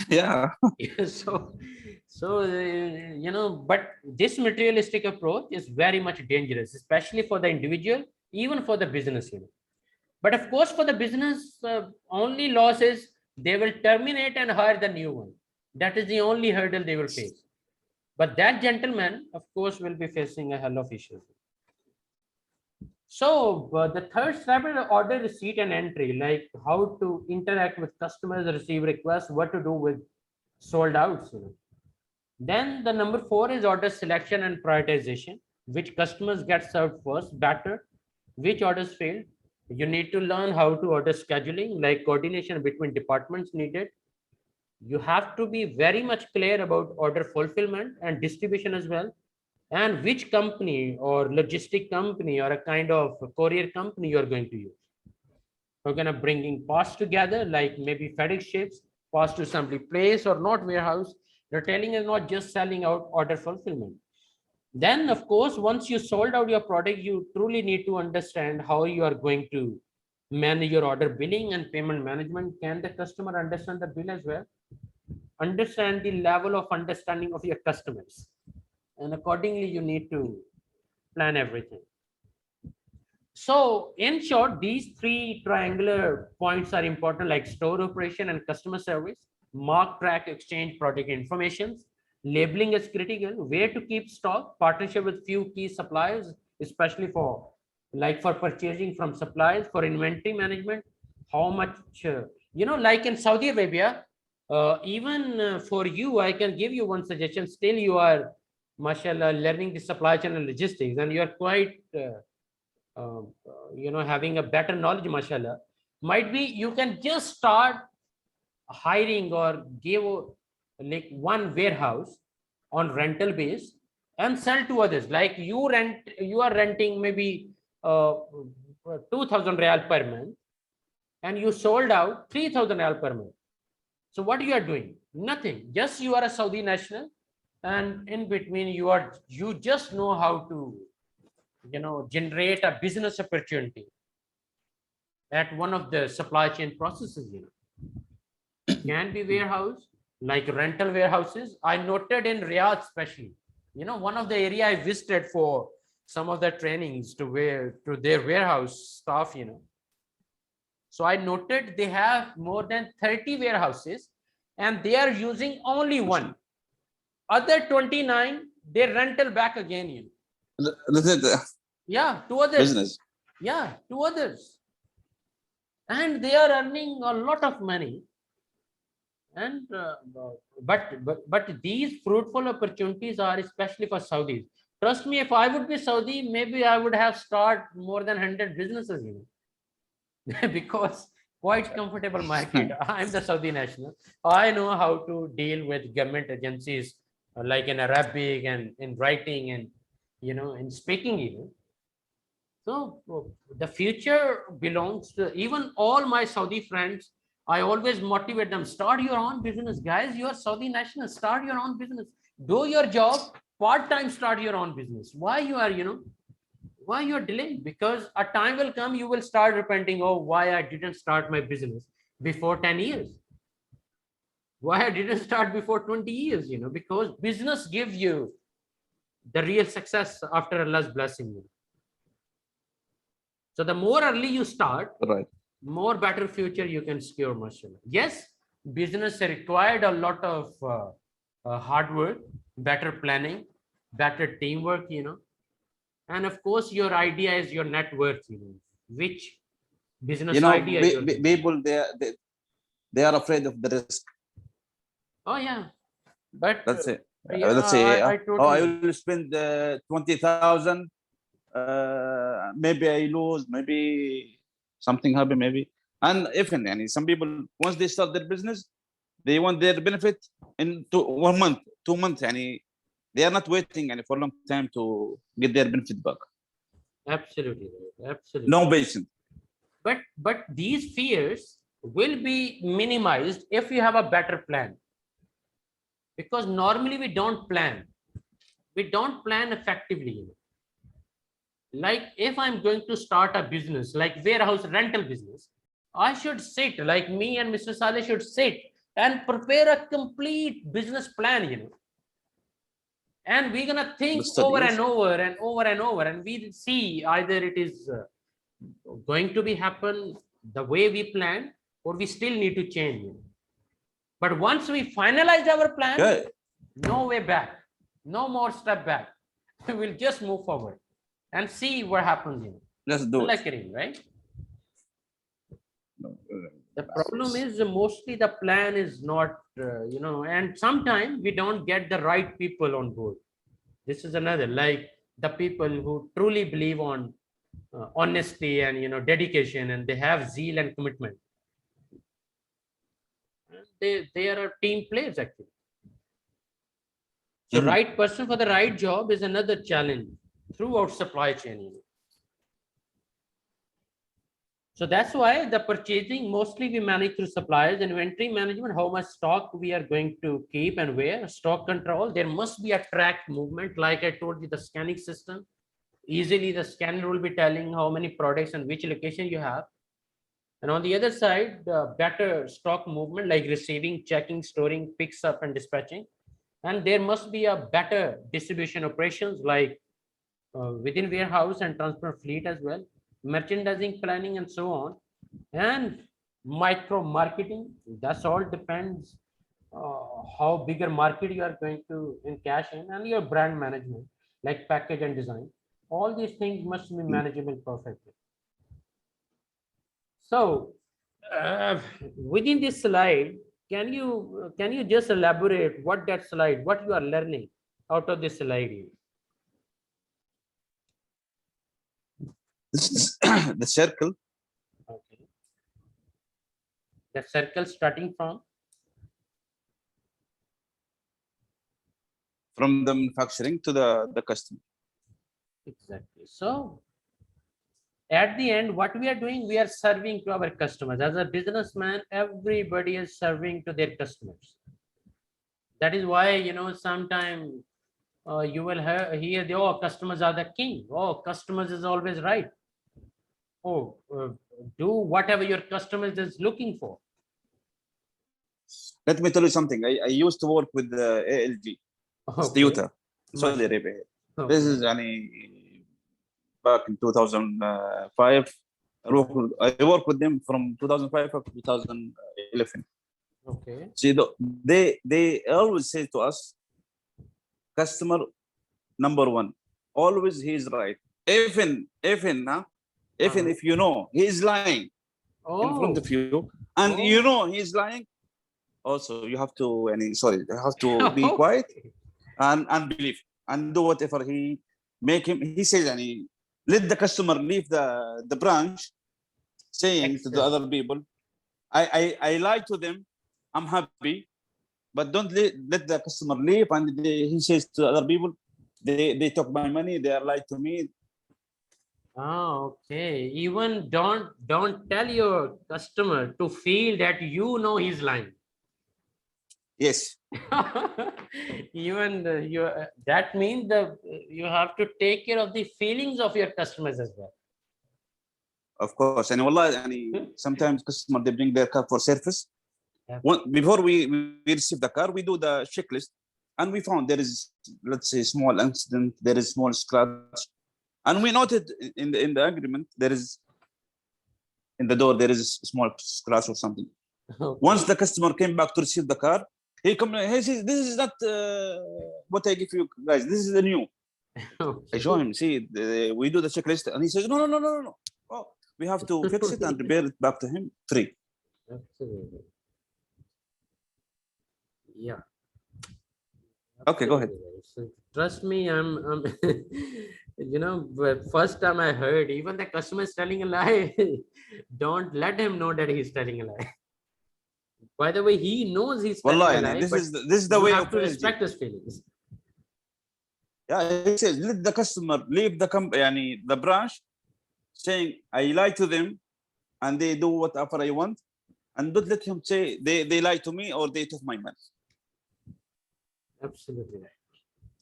Yeah. So but this materialistic approach is very much dangerous, especially for the individual, even for the business, but of course for the business, only loss is they will terminate and hire the new one. That is the only hurdle they will face, but that gentleman of course will be facing a hell of issues. So the third step is order receipt and entry, like how to interact with customers, receive requests, what to do with sold outs. Then the number 4 is order selection and prioritization, which customers get served first, better, which orders failed. You need to learn how to order scheduling, like coordination between departments needed. You have to be very much clear about order fulfillment and distribution as well, and which company or logistic company or a kind of courier company you're going to use. We're going to bringing parts together, like maybe FedEx ships, parts to assembly place or not warehouse. Retailing is not just selling out order fulfillment. Then, of course, once you sold out your product, you truly need to understand how you are going to manage your order billing and payment management. Can the customer understand the bill as well? Understand the level of understanding of your customers. And accordingly, you need to plan everything. So in short, these three triangular points are important, like store operation and customer service, mark, track, exchange product informations. Labeling is critical, where to keep stock, partnership with few key suppliers, especially for purchasing from suppliers, for inventory management, how much, like in Saudi Arabia, even for you, I can give you one suggestion. Still, you are, mashallah, learning the supply chain and logistics, and you are quite, having a better knowledge, mashallah. Might be you can just start hiring or give like one warehouse on rental base and sell to others. Like you are renting maybe 2,000 real per month, and you sold out 3,000 real per month. So what you are doing? Nothing. Just you are a Saudi national, and in between you just know how to generate a business opportunity at one of the supply chain processes. Can be warehouse, like rental warehouses. I noted in Riyadh especially, one of the area I visited for some of the trainings to their warehouse staff. So I noted they have more than 30 warehouses, and they are using only one. Other 29 they rental back again. Yeah, to others. Business. Yeah, to others. And they are earning a lot of money. And but these fruitful opportunities are especially for Saudis. Trust me, if I would be Saudi, maybe I would have started more than 100 businesses, because quite comfortable market. I'm the Saudi national. I know how to deal with government agencies, like in Arabic and in writing and in speaking even. So the future belongs to even all my Saudi friends. I always motivate them, start your own business, guys. You are Saudi nationals, start your own business. Do your job, part-time, start your own business. Why you are, why you are delaying? Because a time will come, you will start repenting, oh, why I didn't start my business before 10 years. Why I didn't start before 20 years, because business gives you the real success after Allah's blessing. So the more early you start, right, more better future you can secure, mashallah. Yes, business required a lot of hard work, better planning, better teamwork, And of course, your idea is your net worth. Which business You know, idea you're thinking. people they are afraid of the risk. Oh yeah, but That's it. yeah, Let's say, I oh, I totally. will spend 20,000. Maybe I lose. Maybe something happen. Maybe, and even some people, once they start their business, they want their benefit in 1 month, 2 months. They are not waiting for a long time to get their benefit back. Absolutely right. Absolutely. No patience. But these fears will be minimized if you have a better plan. Because normally we don't plan. We don't plan effectively. Like if I'm going to start a business like warehouse rental business, I should sit, like me and Mr. Saleh should sit and prepare a complete business plan, and we're gonna think over and over and over and over, and we see either it is going to be happen the way we plan, or we still need to change. But once we finalize our plan, no way back, no more step back. We will just move forward and see what happens. Let's do it. Right? The problem is mostly the plan is not, and sometimes we don't get the right people on board. This is another, like the people who truly believe on honesty and dedication, and they have zeal and commitment. They are team players actually. So right person for the right job is another challenge throughout supply chain. So that's why the purchasing mostly we manage through suppliers, inventory management, how much stock we are going to keep and where, stock control. There must be a track movement. Like I told you, the scanning system, easily the scanner will be telling how many products and which location you have. And on the other side, better stock movement, like receiving, checking, storing, picks up and dispatching. And there must be a better distribution operations, like within warehouse and transport fleet as well, merchandising planning and so on, and micro marketing. That's all depends how bigger market you are going to encash in, and your brand management, like package and design. All these things must be manageable perfectly. So within this slide, can you just elaborate what that slide, what you are learning out of this slide? This is the circle. Okay. The circle starting from the manufacturing to the customer. Exactly. So at the end, what we are doing, we are serving to our customers. As a businessman, everybody is serving to their customers. That is why, sometimes you will hear the, oh, customers are the king. Oh, customers is always right. Oh, do whatever your customers is looking for. Let me tell you something. I used to work with the ALG, Toyota, Saudi Arabia. Okay. This is back in 2005. I worked with them from 2005 up to 2011. Okay. See, they always say to us, customer number one, always he is right. Even if you know he is lying in front of you, and you know he is lying, also you have to you have to be quiet and believe and do whatever he says. Let the customer leave the branch saying to the other people, I lie to them, I'm happy, but don't let the customer leave and he says to other people, they took my money, they are lied to me. Okay. Even don't tell your customer to feel that he's lying. Yes. Even that means you have to take care of the feelings of your customers as well. Of course. And wallah, sometimes customers, they bring their car for service. Before we receive the car, we do the checklist, and we found there is, let's say, small incident, there is small scratch, and we noted in the agreement there is in the door there is a small scratch or something. Okay. Once the customer came back to receive the car, he says, this is not what I give you guys, this is the new. I Okay. show him, see, we do the checklist, and he says, no. Oh, we have to fix it and repair it back to him free. Absolutely. Yeah. Okay, go ahead. Absolutely. So trust me, I'm you know, but first time I heard, even the customer is telling a lie, don't let him know that he's telling a lie. By the way, he knows he's telling Wallah, a yani, lie, but this is the you way have of to energy. respect his feelings. Yeah, he says, let the customer leave the branch saying, I lie to them and they do whatever I want. And don't let him say they lie to me or they took my money. Absolutely right.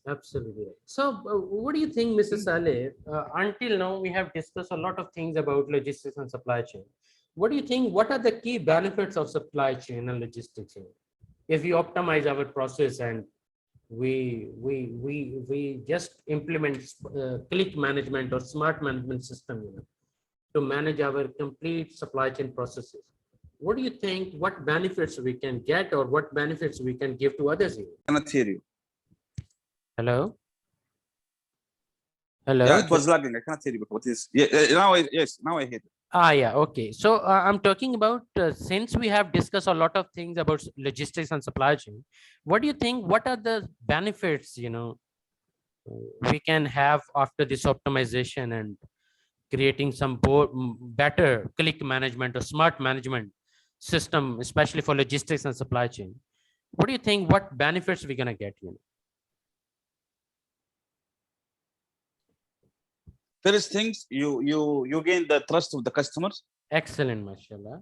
Absolutely right. So, what do you think, Mrs. Saleh? Until now, we have discussed a lot of things about logistics and supply chain. What do you think? What are the key benefits of supply chain and logistics chain? If we optimize our process and we just implement click management or smart management system, to manage our complete supply chain processes. What do you think? What benefits we can get, or what benefits we can give to others? I cannot hear you. Hello. Hello. Yeah, it was lagging. I cannot hear you. What is? Yeah, now I hear it. Yeah, okay. So I'm talking about since we have discussed a lot of things about logistics and supply chain, what do you think? What are the benefits, we can have after this optimization and creating some better click management or smart management system, especially for logistics and supply chain? What do you think? What benefits we're gonna get? First things, you gain the trust of the customers. Excellent, mashallah.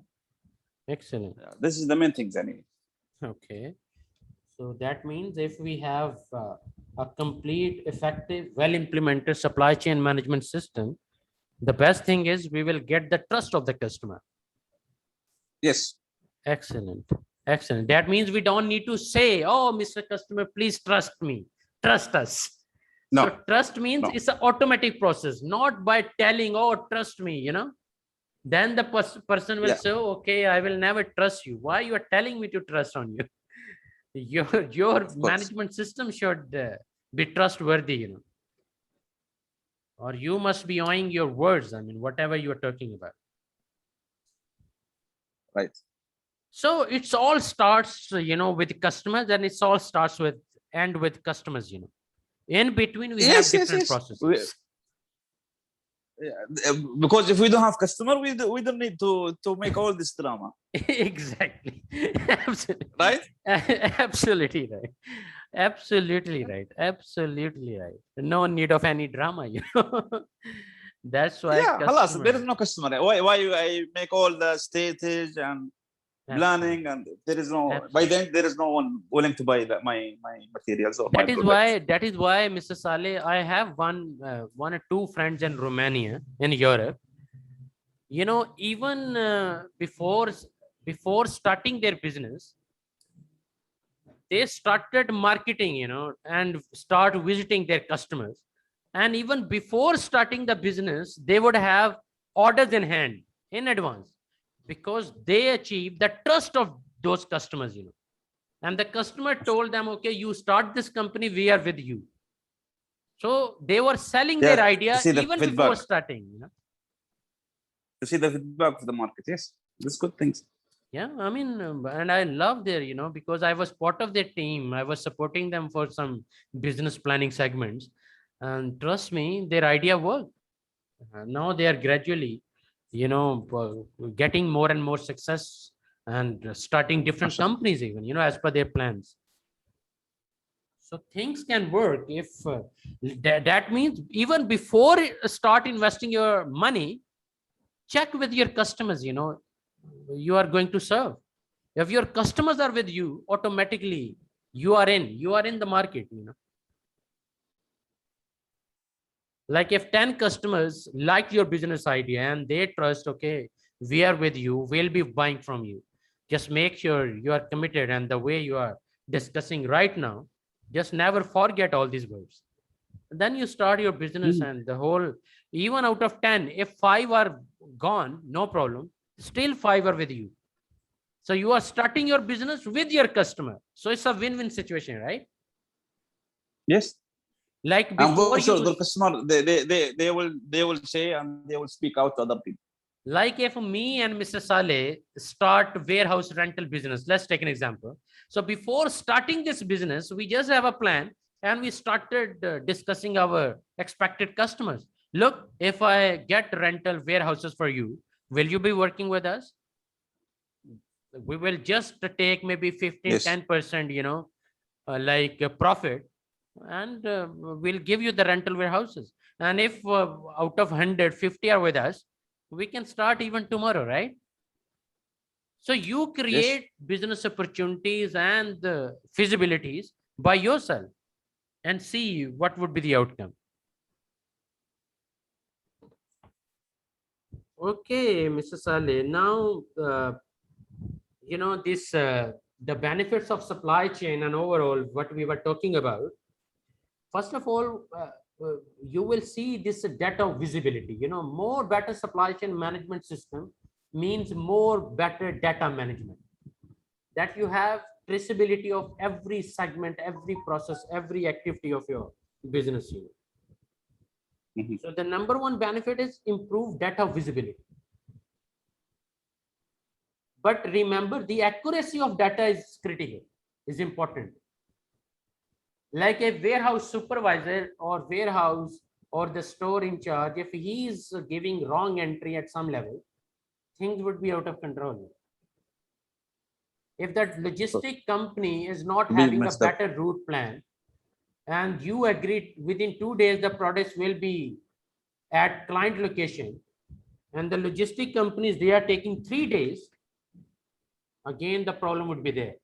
Excellent. Yeah, this is the main things. Okay. So that means if we have a complete, effective, well-implemented supply chain management system, the best thing is we will get the trust of the customer. Yes. Excellent. Excellent. That means we don't need to say, oh, Mr. Customer, please trust me. Trust us. No. So trust means No. it's an automatic process, not by telling, oh, trust me, Then the person will say, oh, okay, I will never trust you. Why you are telling me to trust on you? Your management system should be trustworthy, or you must be owing your words. I mean, whatever you are talking about. Right. So it's all starts, with customers, and it's all starts with end with customers. In between we have different processes. Because if we don't have customer, we don't need to make all this drama. Exactly. Absolutely. Right. Absolutely right. Absolutely right. Absolutely right. No need of any drama. That's why. Yeah, halas, there is no customer. Why I make all the stages and planning, and there is no. Absolutely. By then there is no one willing to buy my materials or that is products. That is why, Mr. Saleh, I have one or two friends in Romania, in Europe. Even before starting their business, they started marketing, and start visiting their customers. And even before starting the business, they would have orders in hand in advance, because they achieved the trust of those customers, And the customer told them, okay, you start this company, we are with you. So they were selling their idea even before starting, To see the feedback of the market. Yes, that's good things. Yeah, I mean, and I love their, because I was part of their team. I was supporting them for some business planning segments. And trust me, their idea worked. Now they are gradually, getting more and more success and starting different companies even, as per their plans. So things can work if that means even before start investing your money, check with your customers, you are going to serve. If your customers are with you, automatically you are in the market, Like if 10 customers like your business idea and they trust, okay, we are with you, we'll be buying from you. Just make sure you are committed, and the way you are discussing right now, just never forget all these words. Then you start your business, and the whole, even out of 10, if 5 are gone, no problem, still 5 are with you. So you are starting your business with your customer. So it's a win-win situation, right? Yes. Like And before for sure, you, the customer they will say and they will speak out to other people. like if me and Mr. Saleh start warehouse rental business, let's take an example. So before starting this business, we just have a plan and we started discussing our expected customers. Look, if I get rental warehouses for you, will you be working with us? We will just take maybe 15, Yes. 10%, profit, and we'll give you the rental warehouses. And if out of 150 are with us, we can start even tomorrow, right? So you Yes. create business opportunities and feasibilities by yourself and see what would be the outcome. Okay, Mr. Saleh. Now, this the benefits of supply chain and overall what we were talking about. First of all, you will see this data visibility. More better supply chain management system means more better data management. That you have traceability of every segment, every process, every activity of your business unit. Mhm. So the number one benefit is improved data visibility. But remember, the accuracy of data is critical, is important. Like a warehouse supervisor or warehouse or the store in charge, if he is giving wrong entry at some level, things would be out of control. If that logistic company is not Be having a messed up. better route plan, and you agreed within 2 days the products will be at client location, and the logistic companies, they are taking 3 days, again the problem would be there.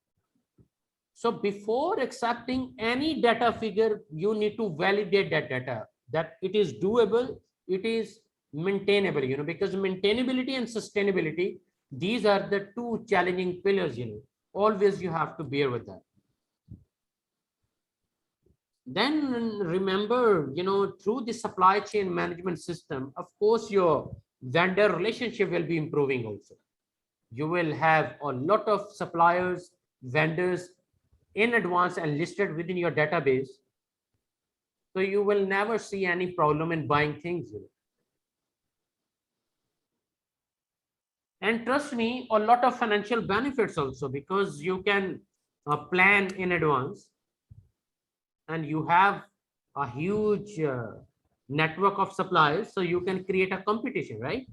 So before accepting any data figure, you need to validate that data, that it is doable, it is maintainable, because maintainability and sustainability, these are the two challenging pillars, always you have to bear with that. Then remember, through the supply chain management system, of course, your vendor relationship will be improving also. You will have a lot of suppliers, vendors in advance and listed within your database. So you will never see any problem in buying things. And trust me, a lot of financial benefits also, because you can plan in advance and you have a huge network of suppliers, so you can create a competition, right?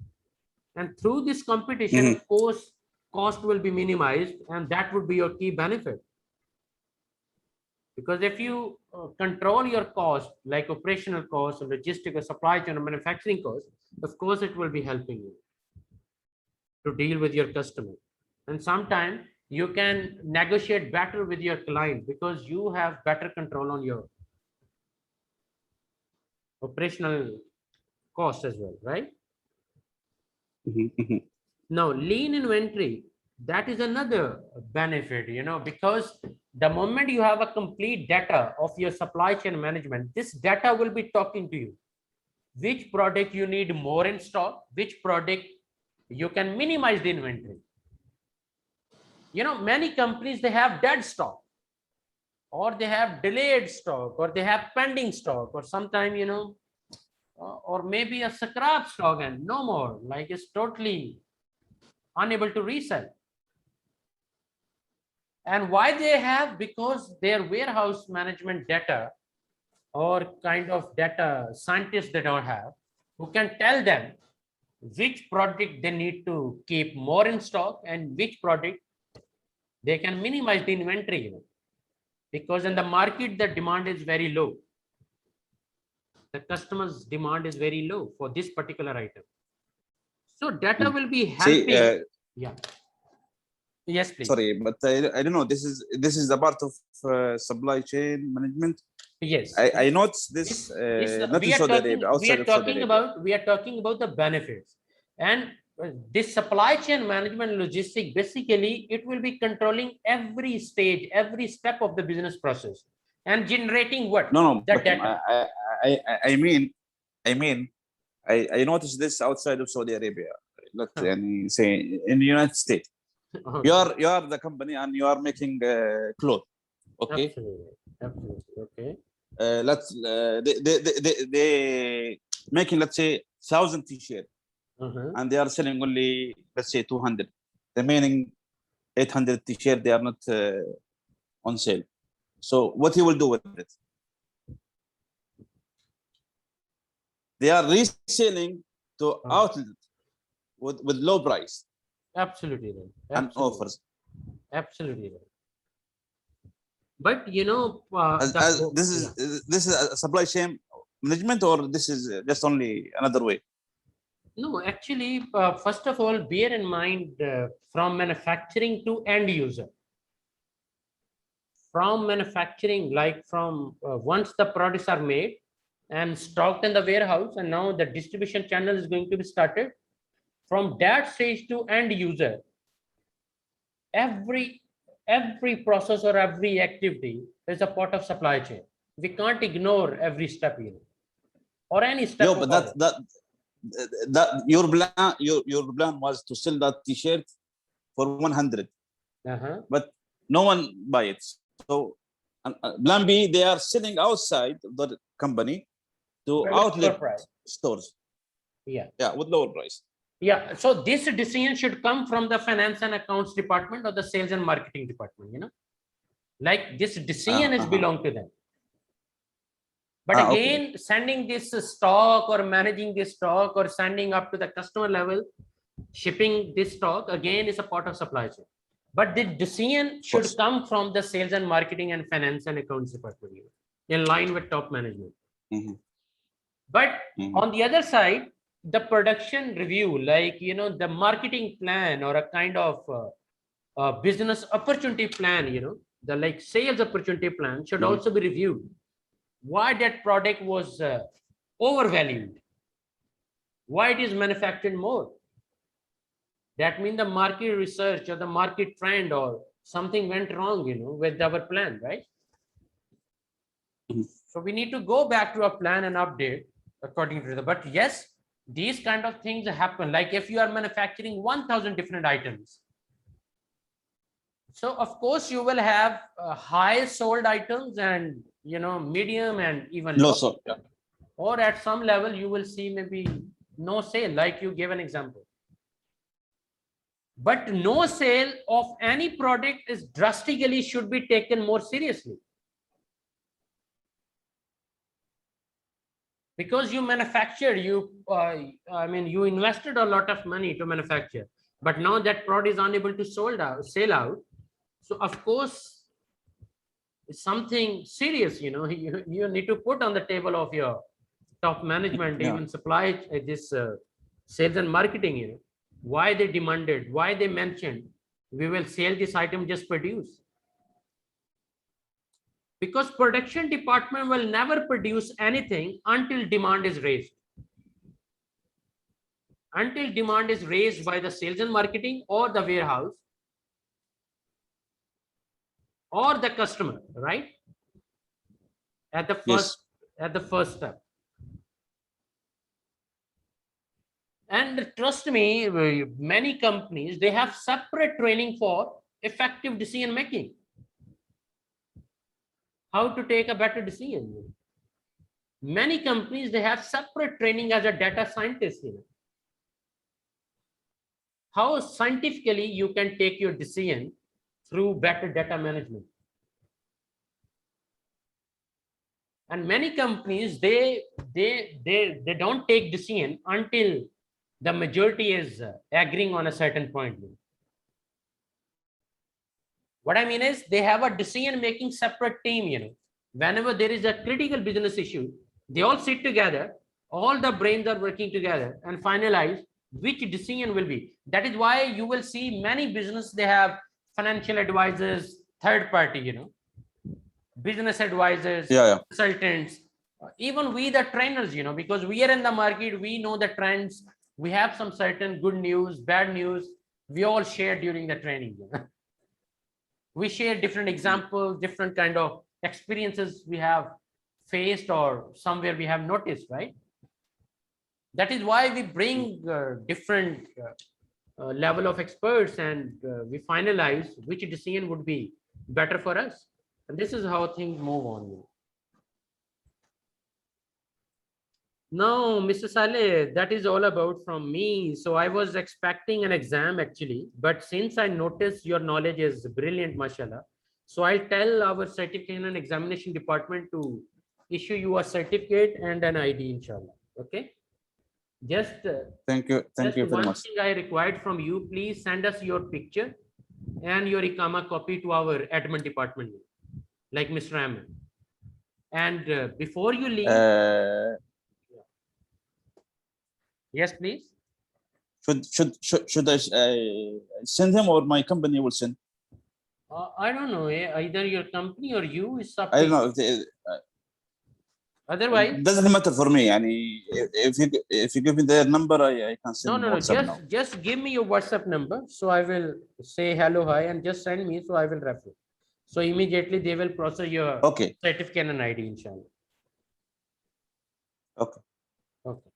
And through this competition, Mhm. of course, cost will be minimized, and that would be your key benefit. Because if you control your cost, like operational cost, or logistical, supply chain, or manufacturing cost, of course, it will be helping you to deal with your customer. And sometimes you can negotiate better with your client because you have better control on your operational cost as well, right? Mhm. Mhm. Now, lean inventory, that is another benefit, because the moment you have a complete data of your supply chain management, this data will be talking to you. Which product you need more in stock, which product you can minimize the inventory. Many companies, they have dead stock, or they have delayed stock, or they have pending stock, or sometime, or maybe a scrap stock and no more, like it's totally unable to resell. And why they have? Because their warehouse management data, or kind of data scientists they don't have, who can tell them which product they need to keep more in stock and which product they can minimize the inventory, because in the market the demand is very low. The customer's demand is very low for this particular item. So data Mhm. will be See, helping. Yeah. Yes, please. sorry, but I don't know. This is the part of supply chain management. Yes. I noticed this This not in Saudi Arabia, we outside are of Saudi talking Arabia. about the benefits. And this supply chain management logistic, basically it will be controlling every stage, every step of the business process, and generating what? No, no, The but data. I mean, I noticed this outside of Saudi Arabia. Look, and say in the United States, Okay. you are the company and you are making clothes. Okay, Absolutely. Absolutely. Okay. they making, let's say, 1,000 t-shirt, and they are selling only, let's say, 200. The remaining 800 t-shirt, they are not on sale. So what he will do with it? They are reselling to outlet with low price. Absolutely right. And offers. Absolutely right. But you know, this is a supply chain management, or this is just only another way? No, actually, first of all, bear in mind from manufacturing to end user. From manufacturing, like from once the products are made and stocked in the warehouse, and now the distribution channel is going to be started. From that stage to end user, every process or every activity is a part of supply chain. We can't ignore every step, you know, or any step. Yo, but that your plan was to sell that t-shirt for 100, but no one buy it. So plan B, they are selling outside the company to outlet stores. Yeah, with lower price. Yeah, so this decision should come from the finance and accounts department or the sales and marketing department, you know, like this decision is belong to them. But again, sending this stock or managing this stock or sending up to the customer level, shipping this stock again is a part of supply chain. But the decision should come from the sales and marketing and finance and accounts department, you know, in line with top management. But on the other side, the production review, like, you know, the marketing plan or a kind of business opportunity plan, you know, the like sales opportunity plan should also be reviewed. Why that product was overvalued, why it is manufactured more. That means the market research or the market trend or something went wrong, you know, with our plan, right? So we need to go back to a plan and update according to the, but yes, these kind of things happen. Like if you are manufacturing 1,000 different items, so of course you will have high sold items and, you know, medium and even low sold. Or at some level you will see maybe no sale, like you gave an example. But no sale of any product is drastically should be taken more seriously. Because you manufactured, I mean, you invested a lot of money to manufacture, but now that product is unable to sell out. So of course, it's something serious, you know, you need to put on the table of your top management, even supply this sales and marketing, you know, why they demanded, why they mentioned, we will sell this item just produce. Because production department will never produce anything until demand is raised. Until demand is raised by the sales and marketing or the warehouse or the customer, right? At the first step. And trust me, many companies, they have separate training for effective decision making. How to take a better decision. Many companies, they have separate training as a data scientist, you know. How scientifically you can take your decision through better data management. And many companies, they don't take decision until the majority is agreeing on a certain point. What I mean is they have a decision-making separate team, you know. Whenever there is a critical business issue, they all sit together, all the brains are working together and finalize which decision will be. That is why you will see many business, they have financial advisors, third party, you know, business advisors, consultants, even we the trainers, you know, because we are in the market, we know the trends, we have some certain good news, bad news, we all share during the training, you know? We share different examples, different kind of experiences we have faced or somewhere we have noticed, right? That is why we bring different level of experts and we finalize which decision would be better for us. And this is how things move on. No, Mr. Saleh, that is all about from me. So I was expecting an exam actually, but since I noticed your knowledge is brilliant, mashallah, so I'll tell our certification and examination department to issue you a certificate and an ID, inshallah. Okay. Just, Thank you very one much. thing I required from you, please send us your picture and your Ikama copy to our admin department, like Mr. Ahmed. And before you leave, yes, please. Should I send him or my company will send? I don't know, either your company or you is up I to don't know. you. Otherwise, Doesn't matter for me. Yani, if you give me their number, I can send no, WhatsApp now. just give me your WhatsApp number, so I will say hello, hi, and just send me, so I will refer. So immediately they will process your Okay. certificate and ID, inshallah. Okay. Okay.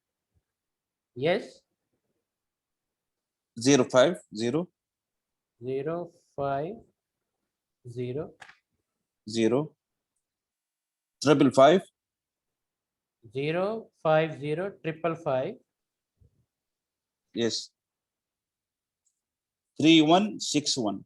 Yes. 050 050 555 555. yes 3161.